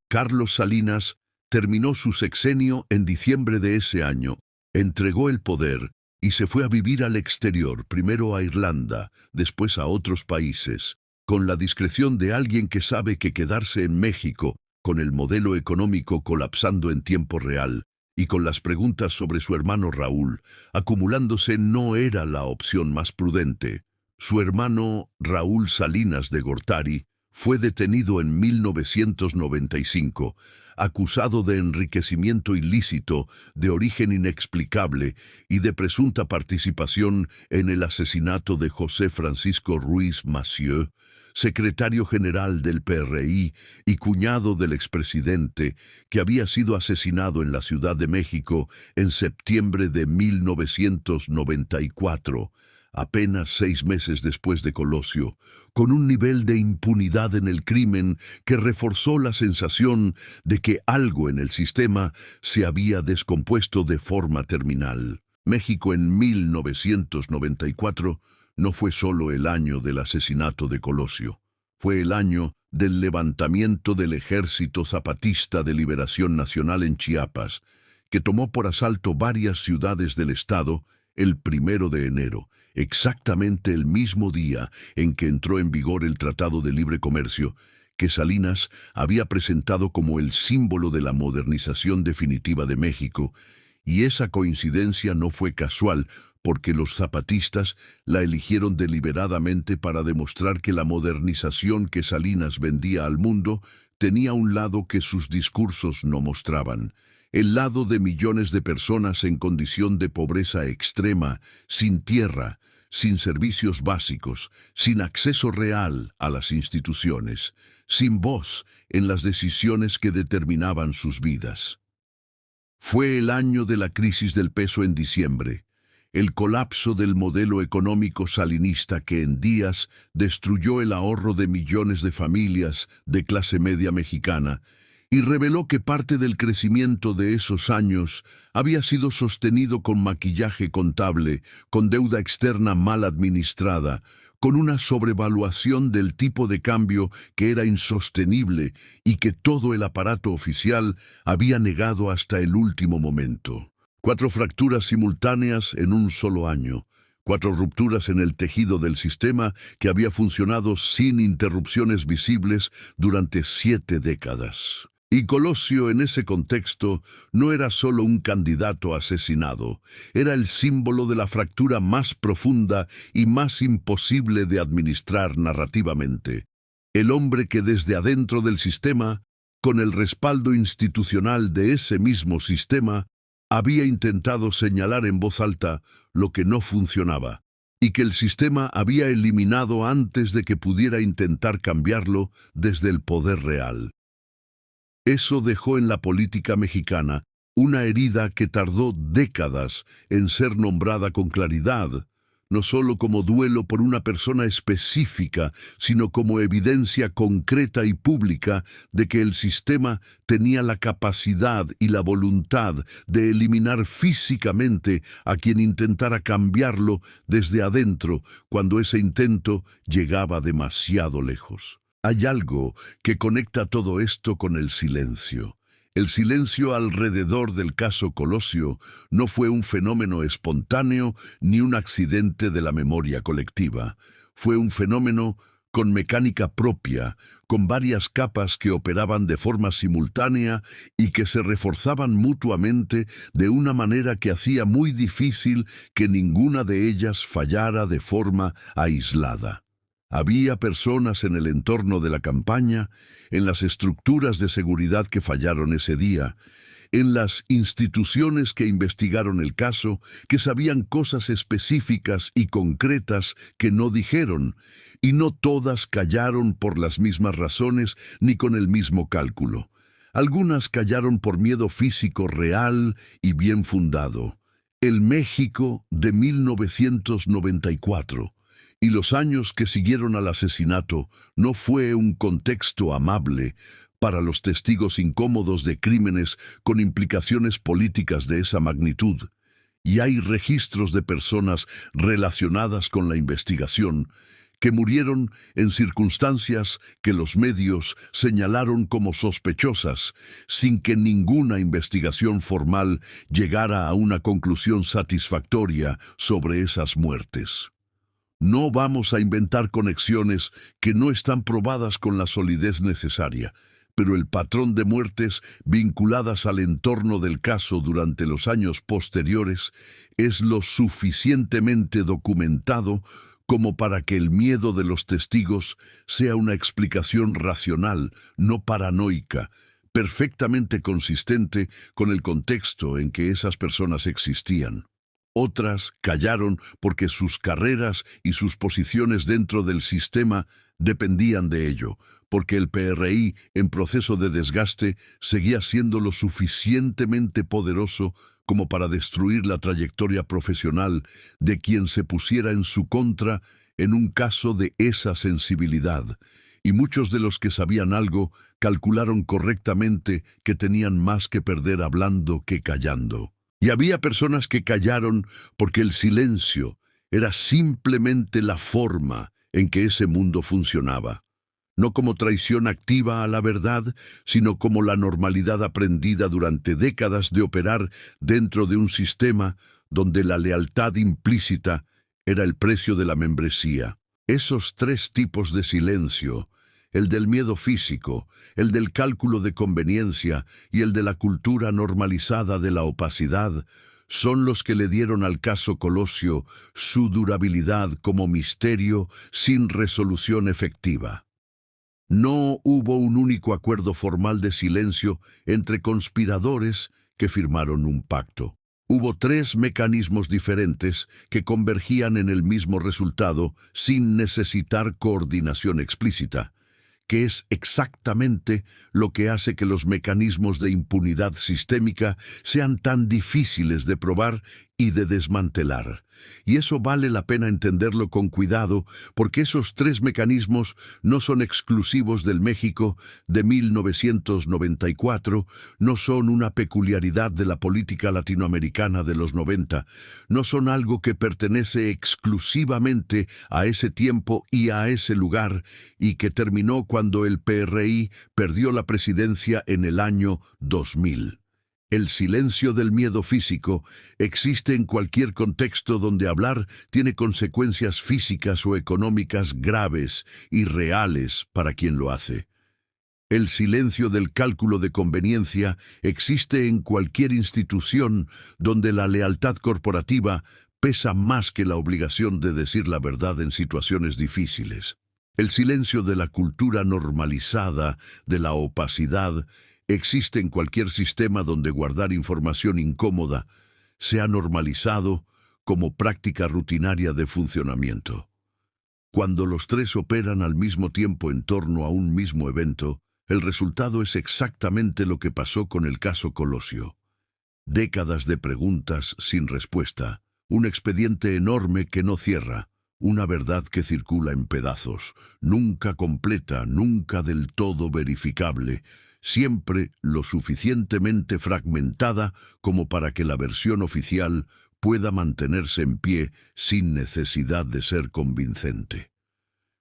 Carlos Salinas terminó su sexenio en diciembre de ese año, entregó el poder y se fue a vivir al exterior, primero a Irlanda, después a otros países, con la discreción de alguien que sabe que quedarse en México, con el modelo económico colapsando en tiempo real, y con las preguntas sobre su hermano Raúl, acumulándose, no era la opción más prudente. Su hermano Raúl Salinas de Gortari fue detenido en 1995, acusado de enriquecimiento ilícito de origen inexplicable y de presunta participación en el asesinato de José Francisco Ruiz Massieu, secretario general del PRI y cuñado del expresidente, que había sido asesinado en la Ciudad de México en septiembre de 1994, apenas 6 meses después de Colosio, con un nivel de impunidad en el crimen que reforzó la sensación de que algo en el sistema se había descompuesto de forma terminal. México en 1994 no fue solo el año del asesinato de Colosio, fue el año del levantamiento del Ejército Zapatista de Liberación Nacional en Chiapas, que tomó por asalto varias ciudades del estado el 1 de enero, exactamente el mismo día en que entró en vigor el Tratado de Libre Comercio, que Salinas había presentado como el símbolo de la modernización definitiva de México, y esa coincidencia no fue casual, porque los zapatistas la eligieron deliberadamente para demostrar que la modernización que Salinas vendía al mundo tenía un lado que sus discursos no mostraban, el lado de millones de personas en condición de pobreza extrema, sin tierra, sin servicios básicos, sin acceso real a las instituciones, sin voz en las decisiones que determinaban sus vidas. Fue el año de la crisis del peso en diciembre, el colapso del modelo económico salinista que en días destruyó el ahorro de millones de familias de clase media mexicana y reveló que parte del crecimiento de esos años había sido sostenido con maquillaje contable, con deuda externa mal administrada, con una sobrevaluación del tipo de cambio que era insostenible y que todo el aparato oficial había negado hasta el último momento. 4 fracturas simultáneas en un solo año, 4 rupturas en el tejido del sistema que había funcionado sin interrupciones visibles durante 7 décadas. Y Colosio en ese contexto no era solo un candidato asesinado, era el símbolo de la fractura más profunda y más imposible de administrar narrativamente. El hombre que desde adentro del sistema, con el respaldo institucional de ese mismo sistema, había intentado señalar en voz alta lo que no funcionaba y que el sistema había eliminado antes de que pudiera intentar cambiarlo desde el poder real. Eso dejó en la política mexicana una herida que tardó décadas en ser nombrada con claridad, no solo como duelo por una persona específica, sino como evidencia concreta y pública de que el sistema tenía la capacidad y la voluntad de eliminar físicamente a quien intentara cambiarlo desde adentro cuando ese intento llegaba demasiado lejos. Hay algo que conecta todo esto con el silencio. El silencio alrededor del caso Colosio no fue un fenómeno espontáneo ni un accidente de la memoria colectiva. Fue un fenómeno con mecánica propia, con varias capas que operaban de forma simultánea y que se reforzaban mutuamente de una manera que hacía muy difícil que ninguna de ellas fallara de forma aislada. Había personas en el entorno de la campaña, en las estructuras de seguridad que fallaron ese día, en las instituciones que investigaron el caso, que sabían cosas específicas y concretas que no dijeron, y no todas callaron por las mismas razones ni con el mismo cálculo. Algunas callaron por miedo físico real y bien fundado. El México de 1994 y los años que siguieron al asesinato no fue un contexto amable para los testigos incómodos de crímenes con implicaciones políticas de esa magnitud. Y hay registros de personas relacionadas con la investigación que murieron en circunstancias que los medios señalaron como sospechosas, sin que ninguna investigación formal llegara a una conclusión satisfactoria sobre esas muertes. No vamos a inventar conexiones que no están probadas con la solidez necesaria, pero el patrón de muertes vinculadas al entorno del caso durante los años posteriores es lo suficientemente documentado como para que el miedo de los testigos sea una explicación racional, no paranoica, perfectamente consistente con el contexto en que esas personas existían. Otras callaron porque sus carreras y sus posiciones dentro del sistema dependían de ello, porque el PRI, en proceso de desgaste, seguía siendo lo suficientemente poderoso como para destruir la trayectoria profesional de quien se pusiera en su contra en un caso de esa sensibilidad. Y muchos de los que sabían algo calcularon correctamente que tenían más que perder hablando que callando. Y había personas que callaron porque el silencio era simplemente la forma en que ese mundo funcionaba, no como traición activa a la verdad, sino como la normalidad aprendida durante décadas de operar dentro de un sistema donde la lealtad implícita era el precio de la membresía. Esos tres tipos de silencio, el del miedo físico, el del cálculo de conveniencia y el de la cultura normalizada de la opacidad, son los que le dieron al caso Colosio su durabilidad como misterio sin resolución efectiva. No hubo un único acuerdo formal de silencio entre conspiradores que firmaron un pacto. Hubo tres mecanismos diferentes que convergían en el mismo resultado sin necesitar coordinación explícita, que es exactamente lo que hace que los mecanismos de impunidad sistémica sean tan difíciles de probar y de desmantelar. Y eso vale la pena entenderlo con cuidado, porque esos tres mecanismos no son exclusivos del México de 1994, no son una peculiaridad de la política latinoamericana de los 90, no son algo que pertenece exclusivamente a ese tiempo y a ese lugar, y que terminó cuando el PRI perdió la presidencia en el año 2000. El silencio del miedo físico existe en cualquier contexto donde hablar tiene consecuencias físicas o económicas graves y reales para quien lo hace. El silencio del cálculo de conveniencia existe en cualquier institución donde la lealtad corporativa pesa más que la obligación de decir la verdad en situaciones difíciles. El silencio de la cultura normalizada, de la opacidad, existe en cualquier sistema donde guardar información incómoda se ha normalizado como práctica rutinaria de funcionamiento. Cuando los tres operan al mismo tiempo en torno a un mismo evento, el resultado es exactamente lo que pasó con el caso Colosio. Décadas de preguntas sin respuesta, un expediente enorme que no cierra, una verdad que circula en pedazos, nunca completa, nunca del todo verificable, siempre lo suficientemente fragmentada como para que la versión oficial pueda mantenerse en pie sin necesidad de ser convincente.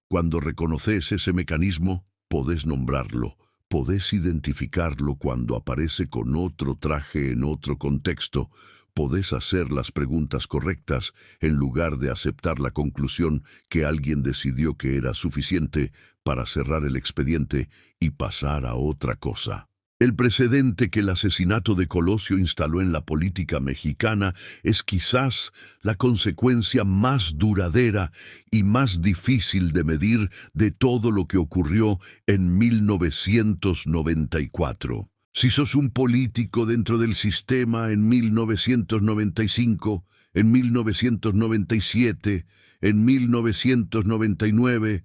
Cuando reconoces ese mecanismo, podés nombrarlo, podés identificarlo cuando aparece con otro traje en otro contexto, podés hacer las preguntas correctas en lugar de aceptar la conclusión que alguien decidió que era suficiente para cerrar el expediente y pasar a otra cosa. El precedente que el asesinato de Colosio instaló en la política mexicana es quizás la consecuencia más duradera y más difícil de medir de todo lo que ocurrió en 1994. Si sos un político dentro del sistema en 1995, en 1997, en 1999,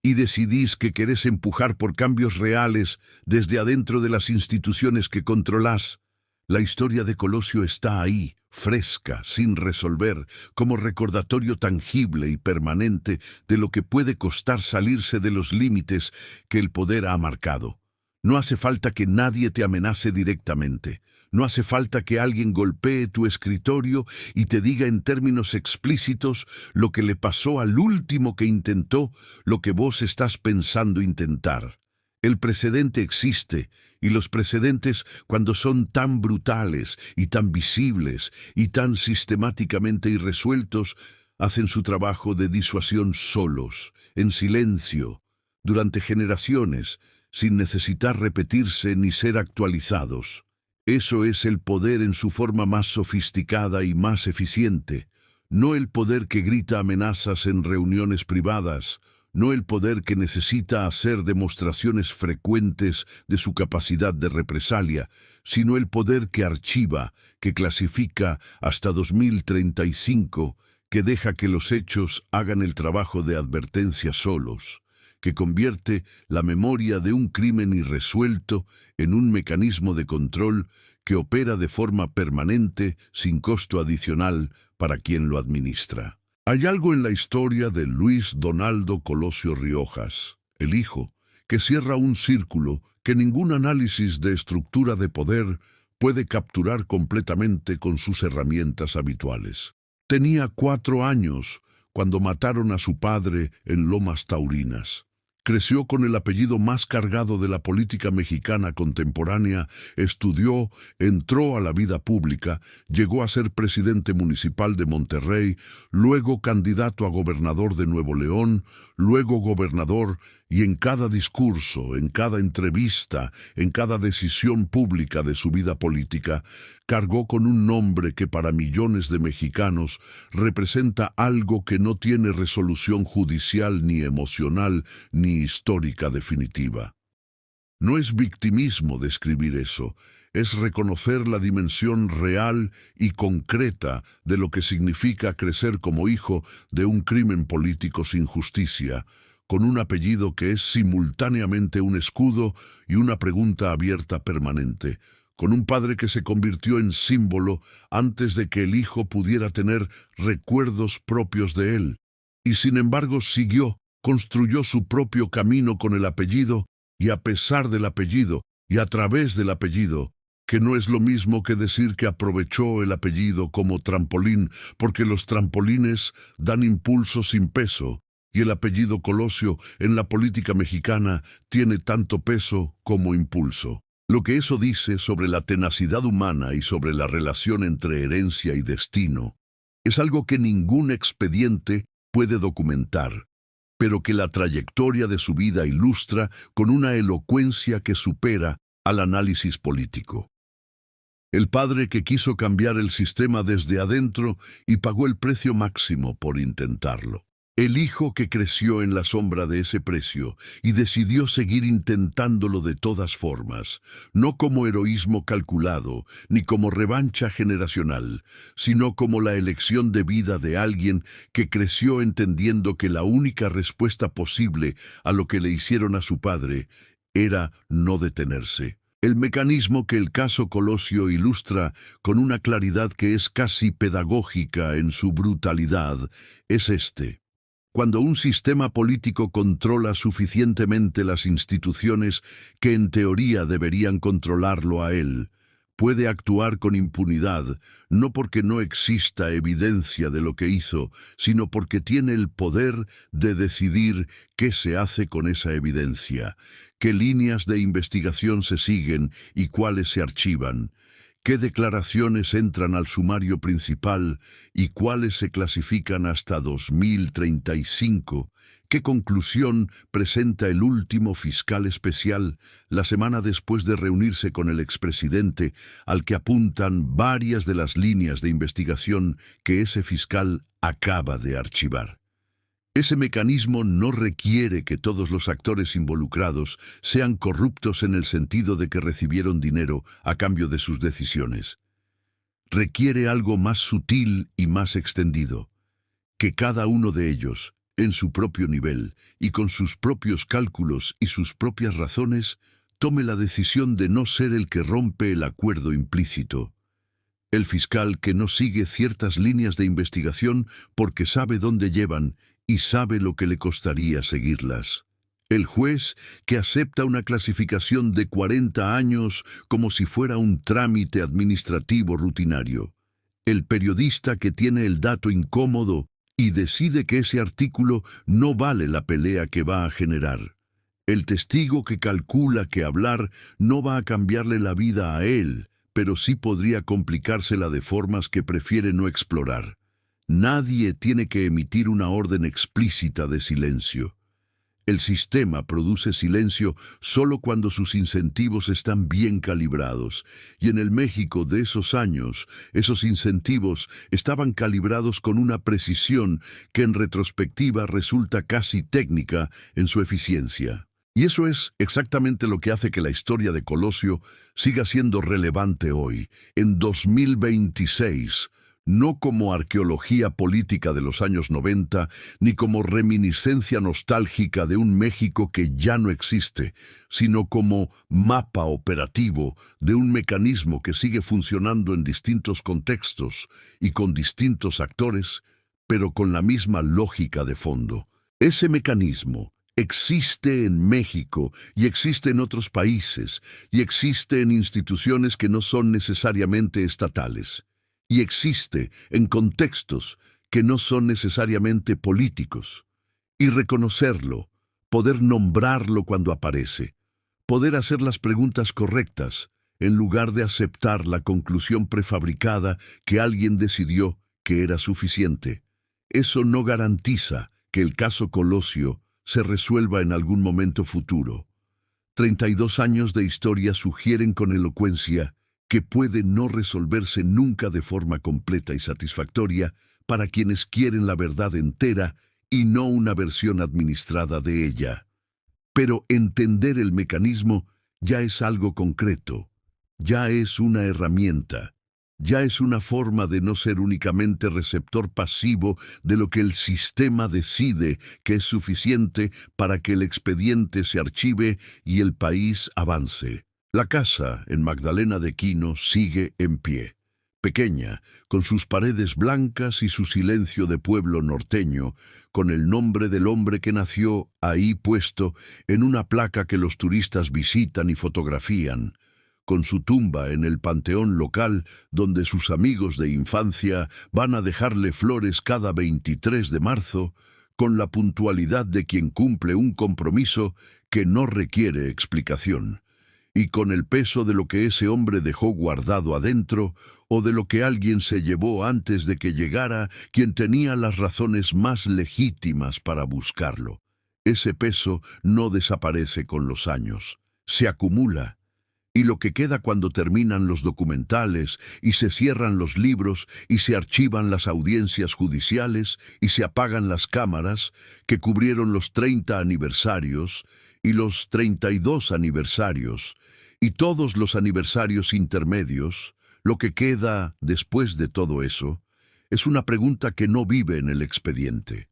y decidís que querés empujar por cambios reales desde adentro de las instituciones que controlás, la historia de Colosio está ahí, fresca, sin resolver, como recordatorio tangible y permanente de lo que puede costar salirse de los límites que el poder ha marcado. No hace falta que nadie te amenace directamente. No hace falta que alguien golpee tu escritorio y te diga en términos explícitos lo que le pasó al último que intentó lo que vos estás pensando intentar. El precedente existe, y los precedentes, cuando son tan brutales y tan visibles y tan sistemáticamente irresueltos, hacen su trabajo de disuasión solos, en silencio, durante generaciones, sin necesitar repetirse ni ser actualizados. Eso es el poder en su forma más sofisticada y más eficiente, no el poder que grita amenazas en reuniones privadas, no el poder que necesita hacer demostraciones frecuentes de su capacidad de represalia, sino el poder que archiva, que clasifica hasta 2035, que deja que los hechos hagan el trabajo de advertencia solos, que convierte la memoria de un crimen irresuelto en un mecanismo de control que opera de forma permanente sin costo adicional para quien lo administra. Hay algo en la historia de Luis Donaldo Colosio Riojas, el hijo, que cierra un círculo que ningún análisis de estructura de poder puede capturar completamente con sus herramientas habituales. Tenía 4 años cuando mataron a su padre en Lomas Taurinas. Creció con el apellido más cargado de la política mexicana contemporánea, estudió, entró a la vida pública, llegó a ser presidente municipal de Monterrey, luego candidato a gobernador de Nuevo León, luego gobernador, y en cada discurso, en cada entrevista, en cada decisión pública de su vida política, cargó con un nombre que para millones de mexicanos representa algo que no tiene resolución judicial ni emocional ni histórica definitiva. No es victimismo describir eso, es reconocer la dimensión real y concreta de lo que significa crecer como hijo de un crimen político sin justicia, con un apellido que es simultáneamente un escudo y una pregunta abierta permanente, con un padre que se convirtió en símbolo antes de que el hijo pudiera tener recuerdos propios de él, y sin embargo siguió, construyó su propio camino con el apellido, y a pesar del apellido, y a través del apellido, que no es lo mismo que decir que aprovechó el apellido como trampolín, porque los trampolines dan impulso sin peso, y el apellido Colosio en la política mexicana tiene tanto peso como impulso. Lo que eso dice sobre la tenacidad humana y sobre la relación entre herencia y destino es algo que ningún expediente puede documentar, pero que la trayectoria de su vida ilustra con una elocuencia que supera al análisis político. El padre que quiso cambiar el sistema desde adentro y pagó el precio máximo por intentarlo. El hijo que creció en la sombra de ese precio y decidió seguir intentándolo de todas formas, no como heroísmo calculado, ni como revancha generacional, sino como la elección de vida de alguien que creció entendiendo que la única respuesta posible a lo que le hicieron a su padre era no detenerse. El mecanismo que el caso Colosio ilustra con una claridad que es casi pedagógica en su brutalidad es este. Cuando un sistema político controla suficientemente las instituciones que en teoría deberían controlarlo a él, puede actuar con impunidad, no porque no exista evidencia de lo que hizo, sino porque tiene el poder de decidir qué se hace con esa evidencia, qué líneas de investigación se siguen y cuáles se archivan, qué declaraciones entran al sumario principal y cuáles se clasifican hasta 2035, qué conclusión presenta el último fiscal especial la semana después de reunirse con el expresidente, al que apuntan varias de las líneas de investigación que ese fiscal acaba de archivar. Ese mecanismo no requiere que todos los actores involucrados sean corruptos en el sentido de que recibieron dinero a cambio de sus decisiones. Requiere algo más sutil y más extendido, que cada uno de ellos, en su propio nivel y con sus propios cálculos y sus propias razones, tome la decisión de no ser el que rompe el acuerdo implícito. El fiscal que no sigue ciertas líneas de investigación porque sabe dónde llevan y sabe lo que le costaría seguirlas. El juez que acepta una clasificación de 40 años como si fuera un trámite administrativo rutinario. El periodista que tiene el dato incómodo y decide que ese artículo no vale la pelea que va a generar. El testigo que calcula que hablar no va a cambiarle la vida a él, pero sí podría complicársela de formas que prefiere no explorar. Nadie tiene que emitir una orden explícita de silencio. El sistema produce silencio solo cuando sus incentivos están bien calibrados, y en el México de esos años, esos incentivos estaban calibrados con una precisión que en retrospectiva resulta casi técnica en su eficiencia. Y eso es exactamente lo que hace que la historia de Colosio siga siendo relevante hoy, en 2026, no como arqueología política de los años 90, ni como reminiscencia nostálgica de un México que ya no existe, sino como mapa operativo de un mecanismo que sigue funcionando en distintos contextos y con distintos actores, pero con la misma lógica de fondo. Ese mecanismo existe en México y existe en otros países y existe en instituciones que no son necesariamente estatales. Y existe en contextos que no son necesariamente políticos. Y reconocerlo, poder nombrarlo cuando aparece, poder hacer las preguntas correctas, en lugar de aceptar la conclusión prefabricada que alguien decidió que era suficiente. Eso no garantiza que el caso Colosio se resuelva en algún momento futuro. 32 años de historia sugieren con elocuencia que puede no resolverse nunca de forma completa y satisfactoria para quienes quieren la verdad entera y no una versión administrada de ella. Pero entender el mecanismo ya es algo concreto, ya es una herramienta, ya es una forma de no ser únicamente receptor pasivo de lo que el sistema decide que es suficiente para que el expediente se archive y el país avance. La casa en Magdalena de Quino sigue en pie, pequeña, con sus paredes blancas y su silencio de pueblo norteño, con el nombre del hombre que nació ahí puesto en una placa que los turistas visitan y fotografían, con su tumba en el panteón local donde sus amigos de infancia van a dejarle flores cada 23 de marzo, con la puntualidad de quien cumple un compromiso que no requiere explicación, y con el peso de lo que ese hombre dejó guardado adentro o de lo que alguien se llevó antes de que llegara quien tenía las razones más legítimas para buscarlo. Ese peso no desaparece con los años, se acumula, Y lo que queda cuando terminan los documentales y se cierran los libros y se archivan las audiencias judiciales y se apagan las cámaras que cubrieron los 30 aniversarios y los 32 aniversarios y todos los aniversarios intermedios, lo que queda después de todo eso es una pregunta que no vive en el expediente.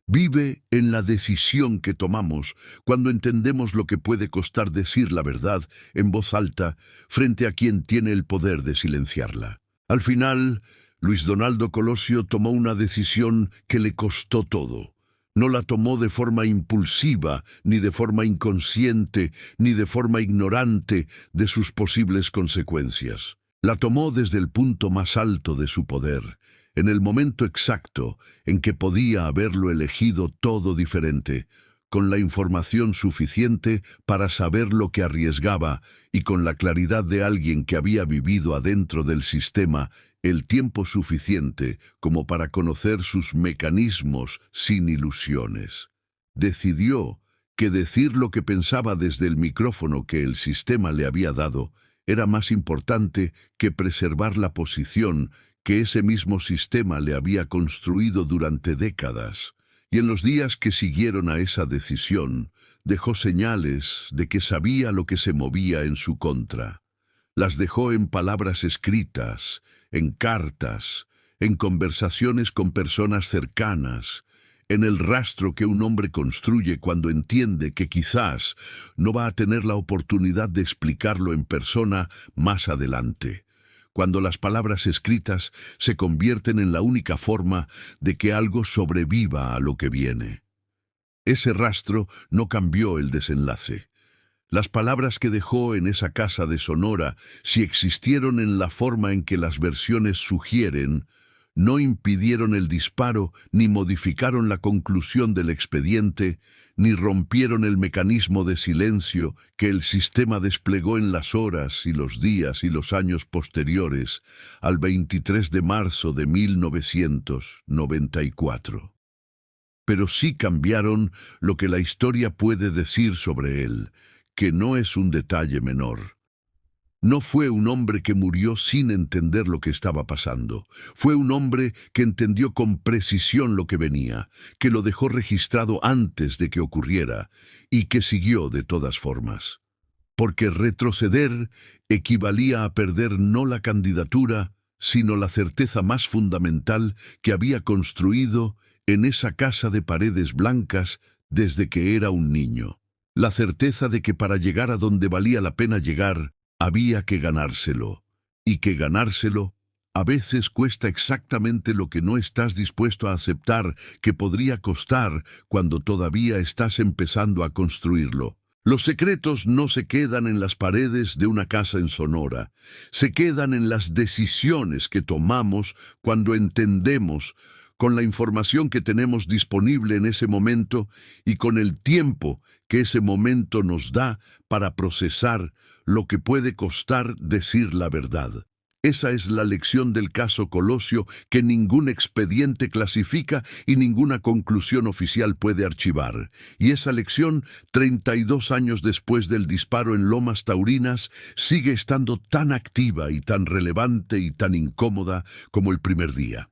Vive en la decisión que tomamos cuando entendemos lo que puede costar decir la verdad en voz alta frente a quien tiene el poder de silenciarla. Al final, Luis Donaldo Colosio tomó una decisión que le costó todo. No la tomó de forma impulsiva, ni de forma inconsciente, ni de forma ignorante de sus posibles consecuencias. La tomó desde el punto más alto de su poder, en el momento exacto en que podía haberlo elegido todo diferente, con la información suficiente para saber lo que arriesgaba y con la claridad de alguien que había vivido adentro del sistema el tiempo suficiente como para conocer sus mecanismos sin ilusiones. Decidió que decir lo que pensaba desde el micrófono que el sistema le había dado era más importante que preservar la posición que ese mismo sistema le había construido durante décadas, y en los días que siguieron a esa decisión, dejó señales de que sabía lo que se movía en su contra. Las dejó en palabras escritas, en cartas, en conversaciones con personas cercanas, en el rastro que un hombre construye cuando entiende que quizás no va a tener la oportunidad de explicarlo en persona más adelante, cuando las palabras escritas se convierten en la única forma de que algo sobreviva a lo que viene. Ese rastro no cambió el desenlace. Las palabras que dejó en esa casa de Sonora, si existieron en la forma en que las versiones sugieren, no impidieron el disparo, ni modificaron la conclusión del expediente, ni rompieron el mecanismo de silencio que el sistema desplegó en las horas y los días y los años posteriores al 23 de marzo de 1994. Pero sí cambiaron lo que la historia puede decir sobre él, que no es un detalle menor. No fue un hombre que murió sin entender lo que estaba pasando. Fue un hombre que entendió con precisión lo que venía, que lo dejó registrado antes de que ocurriera y que siguió de todas formas. Porque retroceder equivalía a perder no la candidatura, sino la certeza más fundamental que había construido en esa casa de paredes blancas desde que era un niño. La certeza de que para llegar a donde valía la pena llegar, había que ganárselo, y que ganárselo a veces cuesta exactamente lo que no estás dispuesto a aceptar que podría costar cuando todavía estás empezando a construirlo. Los secretos no se quedan en las paredes de una casa en Sonora, se quedan en las decisiones que tomamos cuando entendemos, con la información que tenemos disponible en ese momento y con el tiempo que ese momento nos da para procesar lo que puede costar decir la verdad. Esa es la lección del caso Colosio que ningún expediente clasifica y ninguna conclusión oficial puede archivar. Y esa lección, 32 años después del disparo en Lomas Taurinas, sigue estando tan activa y tan relevante y tan incómoda como el primer día.